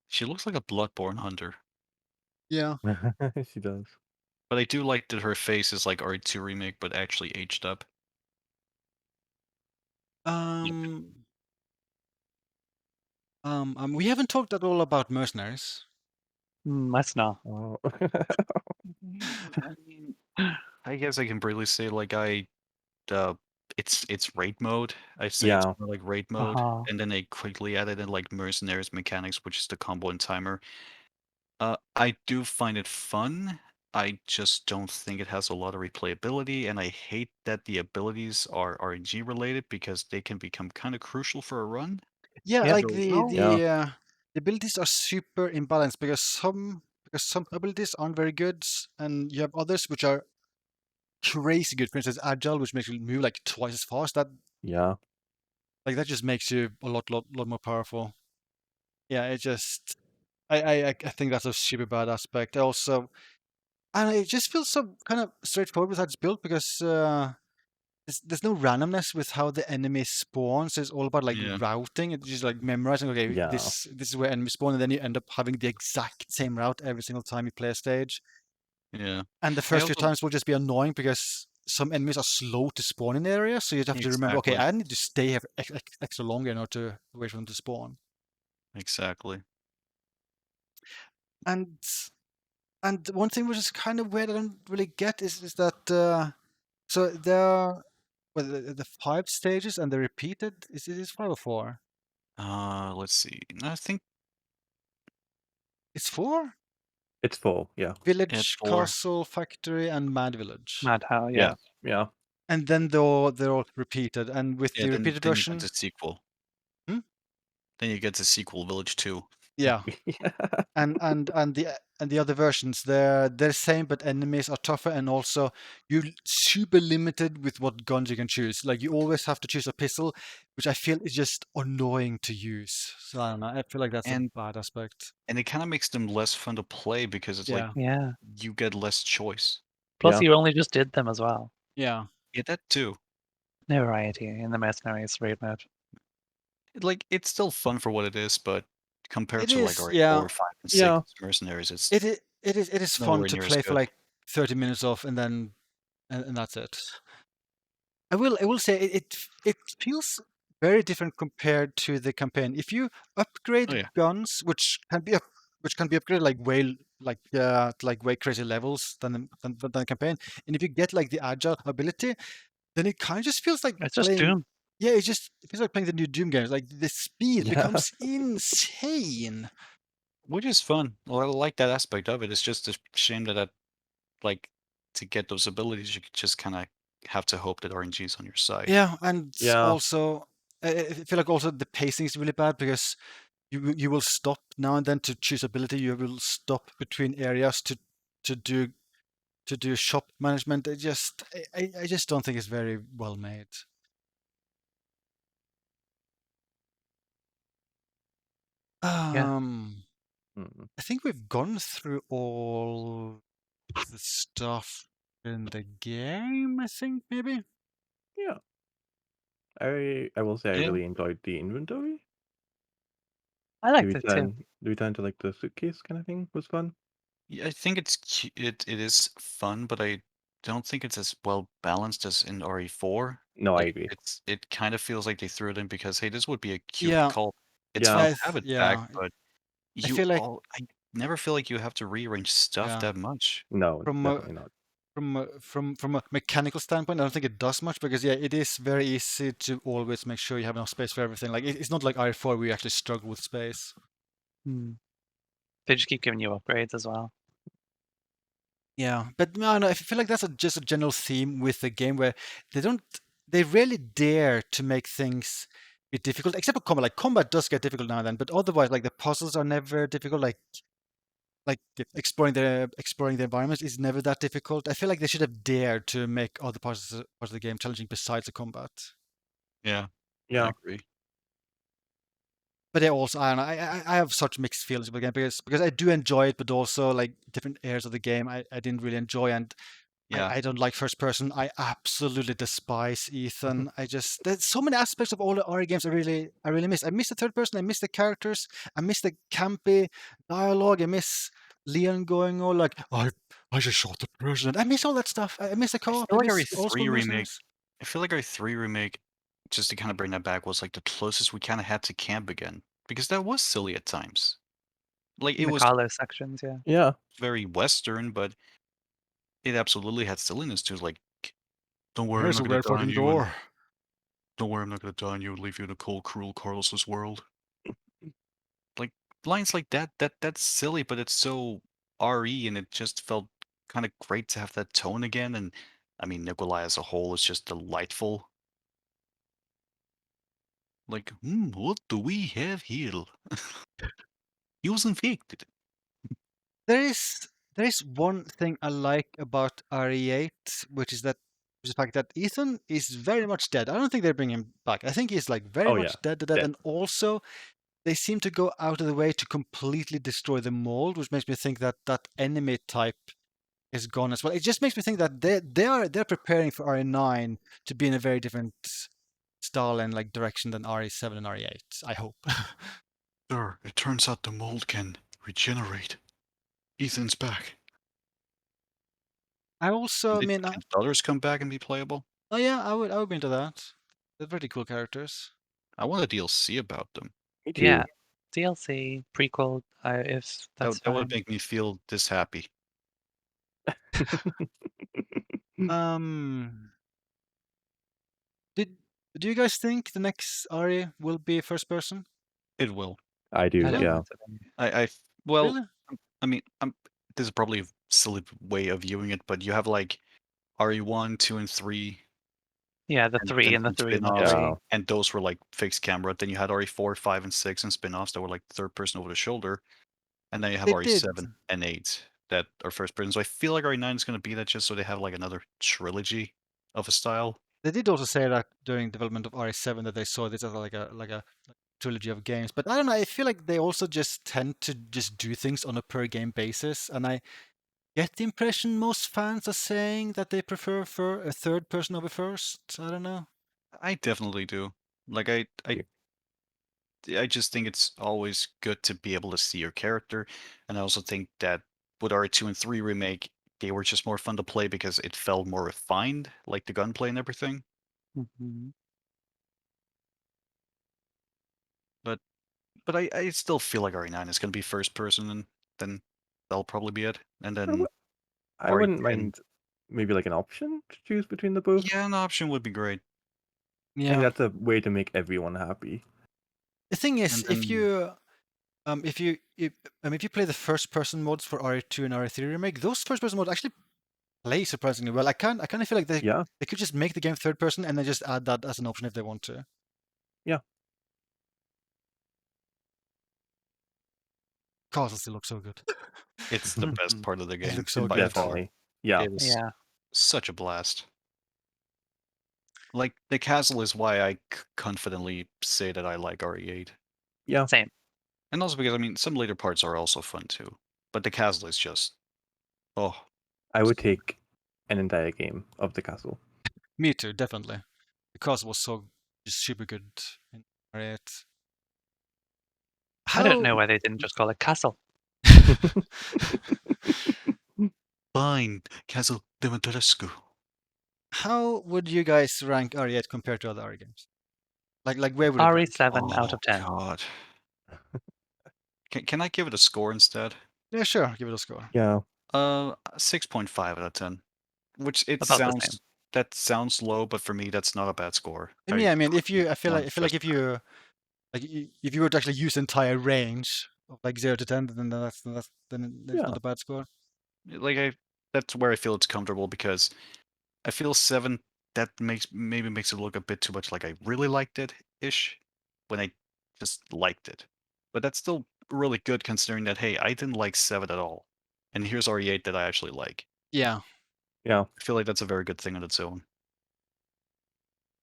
She looks like a Bloodborne hunter. Yeah. She does. But I do like that her face is like RE2 remake, but actually aged up. We haven't talked at all about Mercenaries. Let's not. Oh. I mean, I guess I can briefly say like it's raid mode. I'd say it's Yeah. more like raid mode, Uh-huh. and then they quickly added in like Mercenaries mechanics, which is the combo and timer. I do find it fun. I just don't think it has a lot of replayability, and I hate that the abilities are RNG related because they can become kind of crucial for a run. Yeah, Yep. like Yeah. the abilities are super imbalanced because some abilities aren't very good, and you have others which are crazy good. For instance, agile, which makes you move like twice as fast. Yeah. That just makes you a lot more powerful. Yeah, it just I think that's a super bad aspect. Also, and it just feels so kind of straightforward with how it's built because there's no randomness with how the enemy spawns. It's all about like Yeah. routing. It's just like memorizing. Okay, Yeah. this is where enemies spawn, and then you end up having the exact same route every single time you play a stage. Yeah. And the I first few also times will just be annoying because some enemies are slow to spawn in the area, so you have to remember. Okay, Exactly. I need to stay here extra longer in order to wait for them to spawn. Exactly. And one thing which is kind of weird I don't really get is that so there are the 5 stages and they're repeated. Is it 5 or 4? Let's see. I think It's 4. It's full. Yeah. it's Village, 4. castle, factory, and mad village. Mad How, yeah. Yeah. And then they're all repeated. And with Yeah, the then repeated then you get version, the sequel. Hmm? Then you get the sequel, Village 2. yeah. Yeah. And the other versions, they're the same, but enemies are tougher, and also you're super limited with what guns you can choose. Like you always have to choose a pistol, which I feel is just annoying to use. So I don't know. I feel like that's a And bad aspect. and it kind of makes them less fun to play because it's like Yeah. Yeah. you get less choice. Plus, Yeah. you only just did them as well. Yeah. Yeah, that too. No variety in the Mercenaries raid mode. Like it's still fun for what it is, but compared It to like is. already Yeah. 4, 5, and 6 Yeah. Mercenaries, it's It is fun nowhere to near as play for good. like 30 minutes off, and then and that's it. I will say it feels very different compared to the campaign. If you upgrade Oh yeah. guns, which can be upgraded like way crazy levels than the campaign, and if you get like the agile ability, then it kind of just feels like It's just playing. Doom. Yeah, it feels like playing the new Doom games. Like the speed Yeah. becomes insane. Which is fun. Well, I like that aspect of it. It's just a shame that like to get those abilities, you just kind of have to hope that RNG is on your side. Yeah, and Yeah. also I feel like also the pacing is really bad because you will stop now and then to choose ability. You will stop between areas to do shop management. I just don't think it's very well made. Yeah. Mm. I think we've gone through all the stuff in the game. I think maybe. Yeah. I will say I Yeah. really enjoyed the inventory. I The liked it too. return to like the suitcase kind of thing was fun. Yeah, I think it is fun, but I don't think it's as well balanced as in RE4. No, I Like agree. it kind of feels like they threw it in because hey, this would be a cute Yeah, call. It's Yeah. fun to have it back, yeah. but I feel like I never feel like you have to rearrange stuff yeah. that much. No, From a definitely not. from a mechanical standpoint, I don't think it does much because yeah, it is very easy to always make sure you have enough space for everything. Like it's not like RE4 where you actually struggle with space. Hmm. They just keep giving you upgrades as well. Yeah, but no, I feel like that's just a general theme with the game where they rarely dare to make things be difficult, except for combat. Like combat does get difficult now and then, but otherwise, like the puzzles are never difficult. Like exploring the environments is never that difficult. I feel like they should have dared to make other parts of the game challenging besides the combat. Yeah, I Yeah. agree. But also, I don't know. I have such mixed feelings about the game because I do enjoy it, but also like different areas of the game I didn't really enjoy, and Yeah. I don't like first person. I absolutely despise Ethan. There's so many aspects of all the RE games I really miss. I miss the third person. I miss the characters. I miss the campy dialogue. I miss Leon going all like, I just shot the president. I miss all that stuff. I miss the co-op. I feel like miss old school RE3 remake Mercenaries. I feel like RE3 remake, just to kind of bring that back, was like the closest we kind of had to camp again. Because that was silly at times. Like In it the was Carlos sections, yeah. Yeah. very Western, but it absolutely had silliness to it. Like, don't worry, I'm There's not a gonna weird die on fucking you. And door. Don't worry, I'm not gonna die on you and leave you in a cold, cruel Carlos's world. Like lines like that's silly, but it's so RE, and it just felt kind of great to have that tone again. And I mean, Nikolai as a whole is just delightful. Like, what do we have here? He was infected. There is one thing I like about RE8, which is the fact that Ethan is very much dead. I don't think they bring him back. I think he's like very Oh, much yeah, dead, dead. and also they seem to go out of the way to completely destroy the mold, which makes me think that that enemy type is gone as well. It just makes me think that they're preparing for RE9 to be in a very different style and like direction than RE7 and RE8. I hope. Sir, it turns out the mold can regenerate. Ethan's back. I also, I mean, Can others come back and be playable? oh yeah, I would be into that. They're pretty cool characters. I want a DLC about them. Me too. Yeah, DLC prequel, if that's That would fine. make me feel this happy. Um, did do you guys think the next RE will be first person? It will. I do, I don't yeah. want it to be. Well, Really? I mean, this is probably a silly way of viewing it, but you have like RE1, 2, and 3, Yeah, the and 3 then and the some 3 and the spin-offs, 3. Yeah. and those were like fixed camera. Then you had RE4, 5, and 6 and spin-offs that were like third person over the shoulder, and then you have They RE7 did. and 8 that are first person. So I feel like RE9 is going to be that just so they have like another trilogy of a style. They did also say that during development of RE7 that they saw this as like a trilogy of games. But I don't know. I feel like they also just tend to just do things on a per game basis, and I get the impression most fans are saying that they prefer for a third person over first. I don't know. I definitely do. Like I just think it's always good to be able to see your character, and I also think that with RE2 and 3 remake, they were just more fun to play because it felt more refined, like the gunplay and everything. Mhm. But I still feel like RE9 is going to be first person, and then that'll probably be it. And then I wouldn't RE10, mind maybe like an option to choose between the both. yeah, an option would be great. I think Yeah. that's a way to make everyone happy. The thing is, And if then you if you play the first person mods for RE2 and RE3 remake, those first person mods actually play surprisingly well. I kind of feel like Yeah, they could just make the game third person and then just add that as an option if they want to. yeah. Castle still looks so good. it's the best part of the It game looks so by good. far. Definitely. Yeah. It was Yeah. such a blast. Like the castle is why I confidently say that I like RE8. Yeah. Same. And also because I mean some later parts are also fun too. But the castle is just oh I would take an entire game of the castle. Me too, definitely. The castle was so just super good in RE8. I don't know why they didn't just call it Castle. fine, Castle Dimitrescu. How would you guys rank RE8 compared to other RE games? Like where would it rank? RE7 out Oh of 10. god. Can I give it a score instead? Yeah, sure. Give it a score. Yeah. 6.5 out of 10. Which it About the same. sounds low, but for me that's not a bad score. I mean, I feel not like just if you if you were to actually use the entire range of like 0 to 10, then that's Yeah. not a bad score. like that's where I feel it's comfortable because I feel 7 that maybe makes it look a bit too much like I really liked it ish when I just liked it. But that's still really good considering that hey, I didn't like 7 at all. And here's RE8 that I actually like. Yeah. Yeah. I feel like that's a very good thing on its own.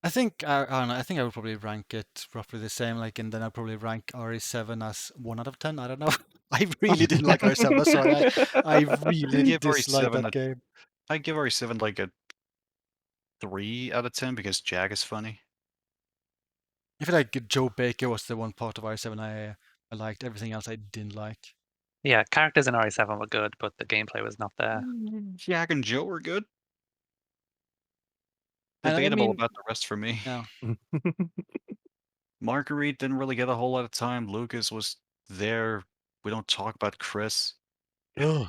I think I don't know. I think I would probably rank it roughly the same. Like, and then I'd probably rank RE7 as 1 out of 10. I don't know. I really didn't like RE7. I'm sorry. I really give dislike RE7 that game. I give RE7 like a 3 out of 10 because Jag is funny. I feel like Joe Baker was the one part of RE7 I liked. Everything else I didn't like. Yeah, characters in RE7 were good, but the gameplay was not there. Jag and Joe were good. And I Debatable mean, about the rest for me. yeah. Marguerite didn't really get a whole lot of time. Lucas was there. We don't talk about Chris. I'm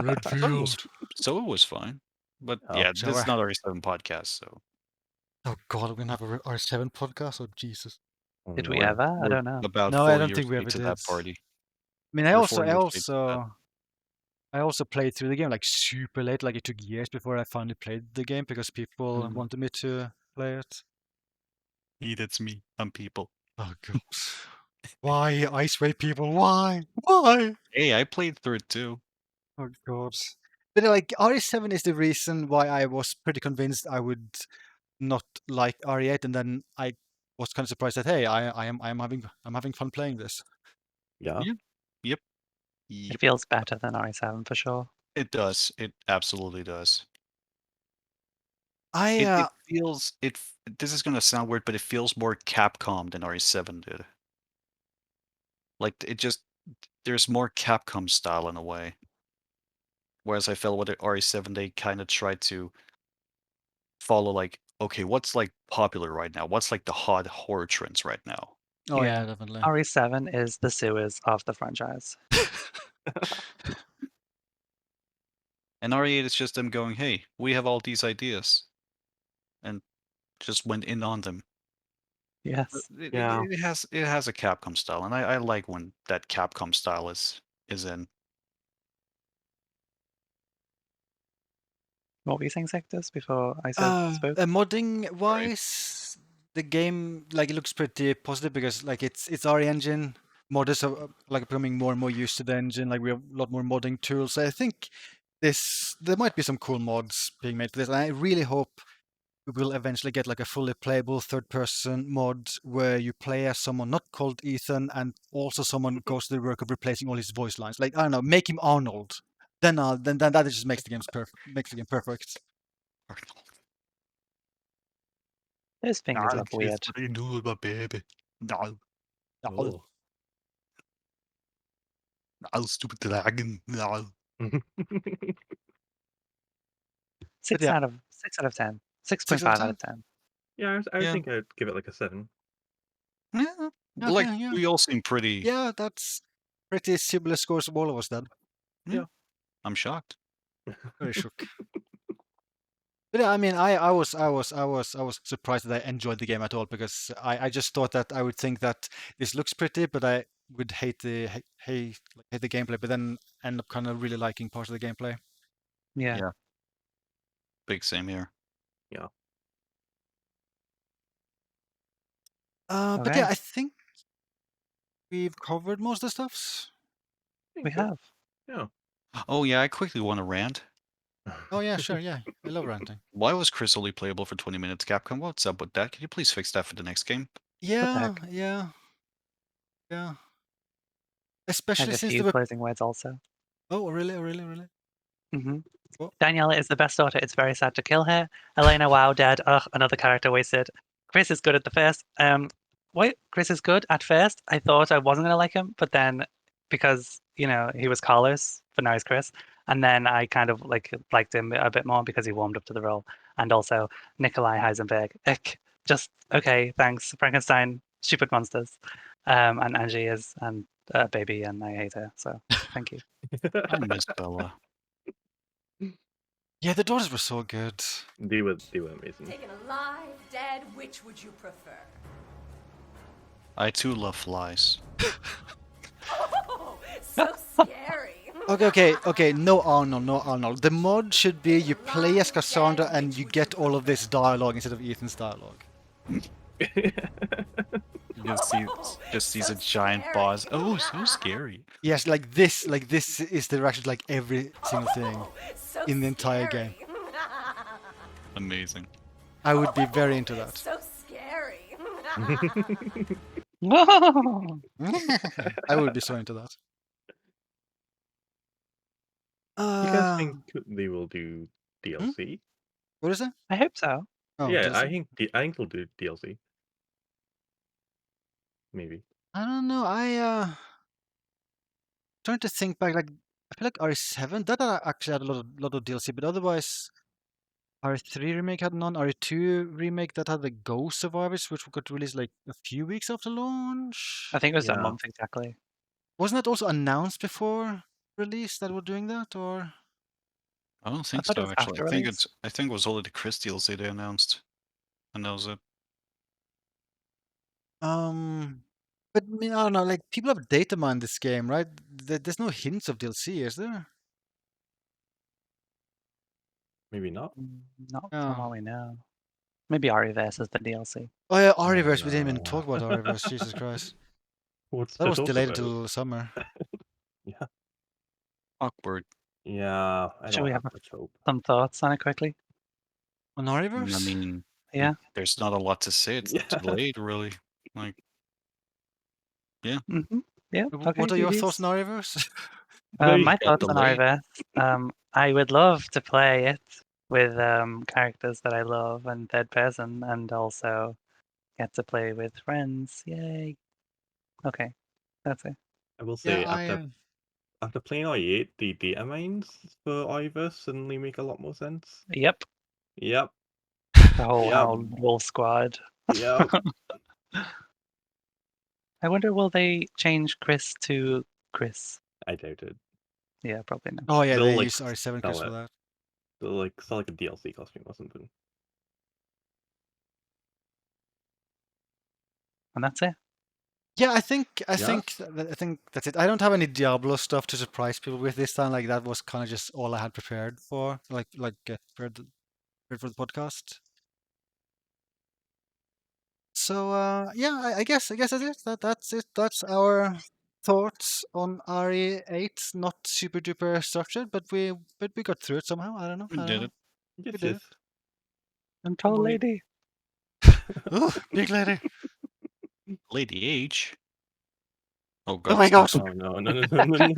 Redfield. So it was fine. But Oh. yeah, So this is I- not our 7 podcast, so Oh God, we're gonna have a R7 podcast. Oh Jesus. Oh, Did we no. ever? I We're don't know. about No, 4 I don't years think we late ever to did. that party. I mean, I We're also, 4 I years late to that. also, I also played through the game like super late. Like it took years before I finally played the game because people wanted me to play it. That's me. I'm people. Oh God. Why Icewave people? Why? Why? Hey, I played through it too. Oh God. But like RE7 is the reason why I was pretty convinced I would not like RE8, and then I was kind of surprised that hey, I'm having fun playing this. Yeah. Yep. It feels better than RE7 for sure. It does. It absolutely does. I It feels this is gonna sound weird, but it feels more Capcom than RE7 did. Like it just there's more Capcom style in a way. Whereas I felt with the RE7 they kind of tried to follow like, okay, what's like popular right now? What's like the hot horror trends right now? oh yeah, definitely. RE7 is the sewers of the franchise. And RE8 is just them going, hey, we have all these ideas. And just went in on them. Yes. Yeah. It has a Capcom style, and I like when that Capcom style is in. What were you saying, Sectors, before I spoke? Modding wise, the game like it looks pretty positive because like it's our engine. Modders are like becoming more and more used to the engine. Like we have a lot more modding tools. So I think there might be some cool mods being made for this. And I really hope we will eventually get like a fully playable third-person mod where you play as someone not called Ethan, and also someone goes to the work of replacing all his voice lines. Like I don't know, make him Arnold. Then that just makes the game perfect. Those fingers look weird. What do you do with my baby? No, Oh. no, stupid dragon. No. 6 yeah. out of 10. 6 6.5 out of out of 10. Yeah, I Yeah. think I'd give it like a 7. Yeah, Okay, like yeah. we all seem pretty. Yeah, that's pretty similar scores of all of us then. I'm shocked. Very shook. But yeah, I mean, I was surprised that I enjoyed the game at all because I just thought that I would think that this looks pretty, but I would hate the gameplay, but then end up kind of really liking parts of the gameplay. Yeah. Yeah. Big same here. Yeah. But Okay. yeah, I think we've covered most of the stuffs. We have. Yeah. Oh yeah, I quickly want to rant. Oh yeah, sure, yeah, I love ranting. Why was Chris only playable for 20 minutes? Capcom, what's up with that? Can you please fix that for the next game? Yeah, heck? yeah. I have Especially a since few they were. closing words also. Oh, really? hmm What? Daniela is the best daughter. It's very sad to kill her. Elena, wow, dead. Ugh, another character wasted. Chris is good at the first. Wait, Chris is good at first. I thought I wasn't gonna like him, but then because he was Carlos, but now he's Chris, and then I kind of liked him a bit more because he warmed up to the role, and also Nikolai Heisenberg. Ick, just okay, thanks. Frankenstein, stupid monsters, and Angie is and baby, and I hate her. So thank you. I miss Bella. Yeah, the daughters were so good. They were amazing. Taken alive, dead, which would you prefer? I too love flies. Oh, so scary. Okay. No Arnold. The mod should be you play as Cassandra and you get all of this dialogue instead of Ethan's dialogue. Just sees a giant boss. Oh, so scary. Yes, like this is the reaction to like every single thing So in the entire game. scary. Amazing. I would be very into that. So scary. I would be so into that. You guys think they will do DLC? What is it? I hope so. Oh, Yeah, DLC. I think they'll do DLC. Maybe. I don't know. Trying to think back. Like I feel like RE7 that actually had a lot of DLC, but otherwise RE3 remake had none. RE2 remake that had the Ghost Survivors, which got released like a few weeks after launch. I think it was a Yeah. month exactly. Wasn't that also announced before release that we're doing that, or? I don't think thought it so. was Actually, after release. I think it was only the Chris DLC they announced. and knows it. But I mean, I don't know. Like people have data mined this game, right? There's no hints of DLC, is there? Maybe not. Not Yeah. from what we know. Maybe Ariverse is the DLC. Oh yeah, Ariverse. We didn't even no. talk about Ariverse. Jesus Christ, What's that to was talk delayed about? until summer. Yeah. Awkward. Yeah, I Should don't we have have much hope. some thoughts on it quickly? On I Ariverse? mean, Yeah. there's not a lot to say. It's Yeah. delayed, really. Like, Mm-hmm. Yeah. Okay. What are your thoughts GGs. on Ariverse? Very My got thoughts on delayed. Ariverse. I would love to play it with characters that I love and third person, and also get to play with friends. Yay! Okay, that's it. I will Yeah, say after playing IE8, the data mines for Iver suddenly make a lot more sense. Yep. Yep. The whole Yep. Wolf Squad. Yep. I wonder, will they change Chris to Chris? I doubt it. Yeah, probably not. Oh yeah, They'll, they like, use R7 sell Chris for it. that. They'll like sell like a DLC costume or something. And that's it. Yeah, I think Yeah. I think that's it. I don't have any Diablo stuff to surprise people with this time. Like that was kind of just all I had prepared for, prepared for the podcast. So yeah, I guess that's it. That's it. That's our thoughts on RE8. Not super duper structured, but we got through it somehow. I don't know. We did it. Yes, did yes. And tall Boy. lady. Ooh, big lady. Lady H. Oh Oh god. my stop. gosh. Oh no.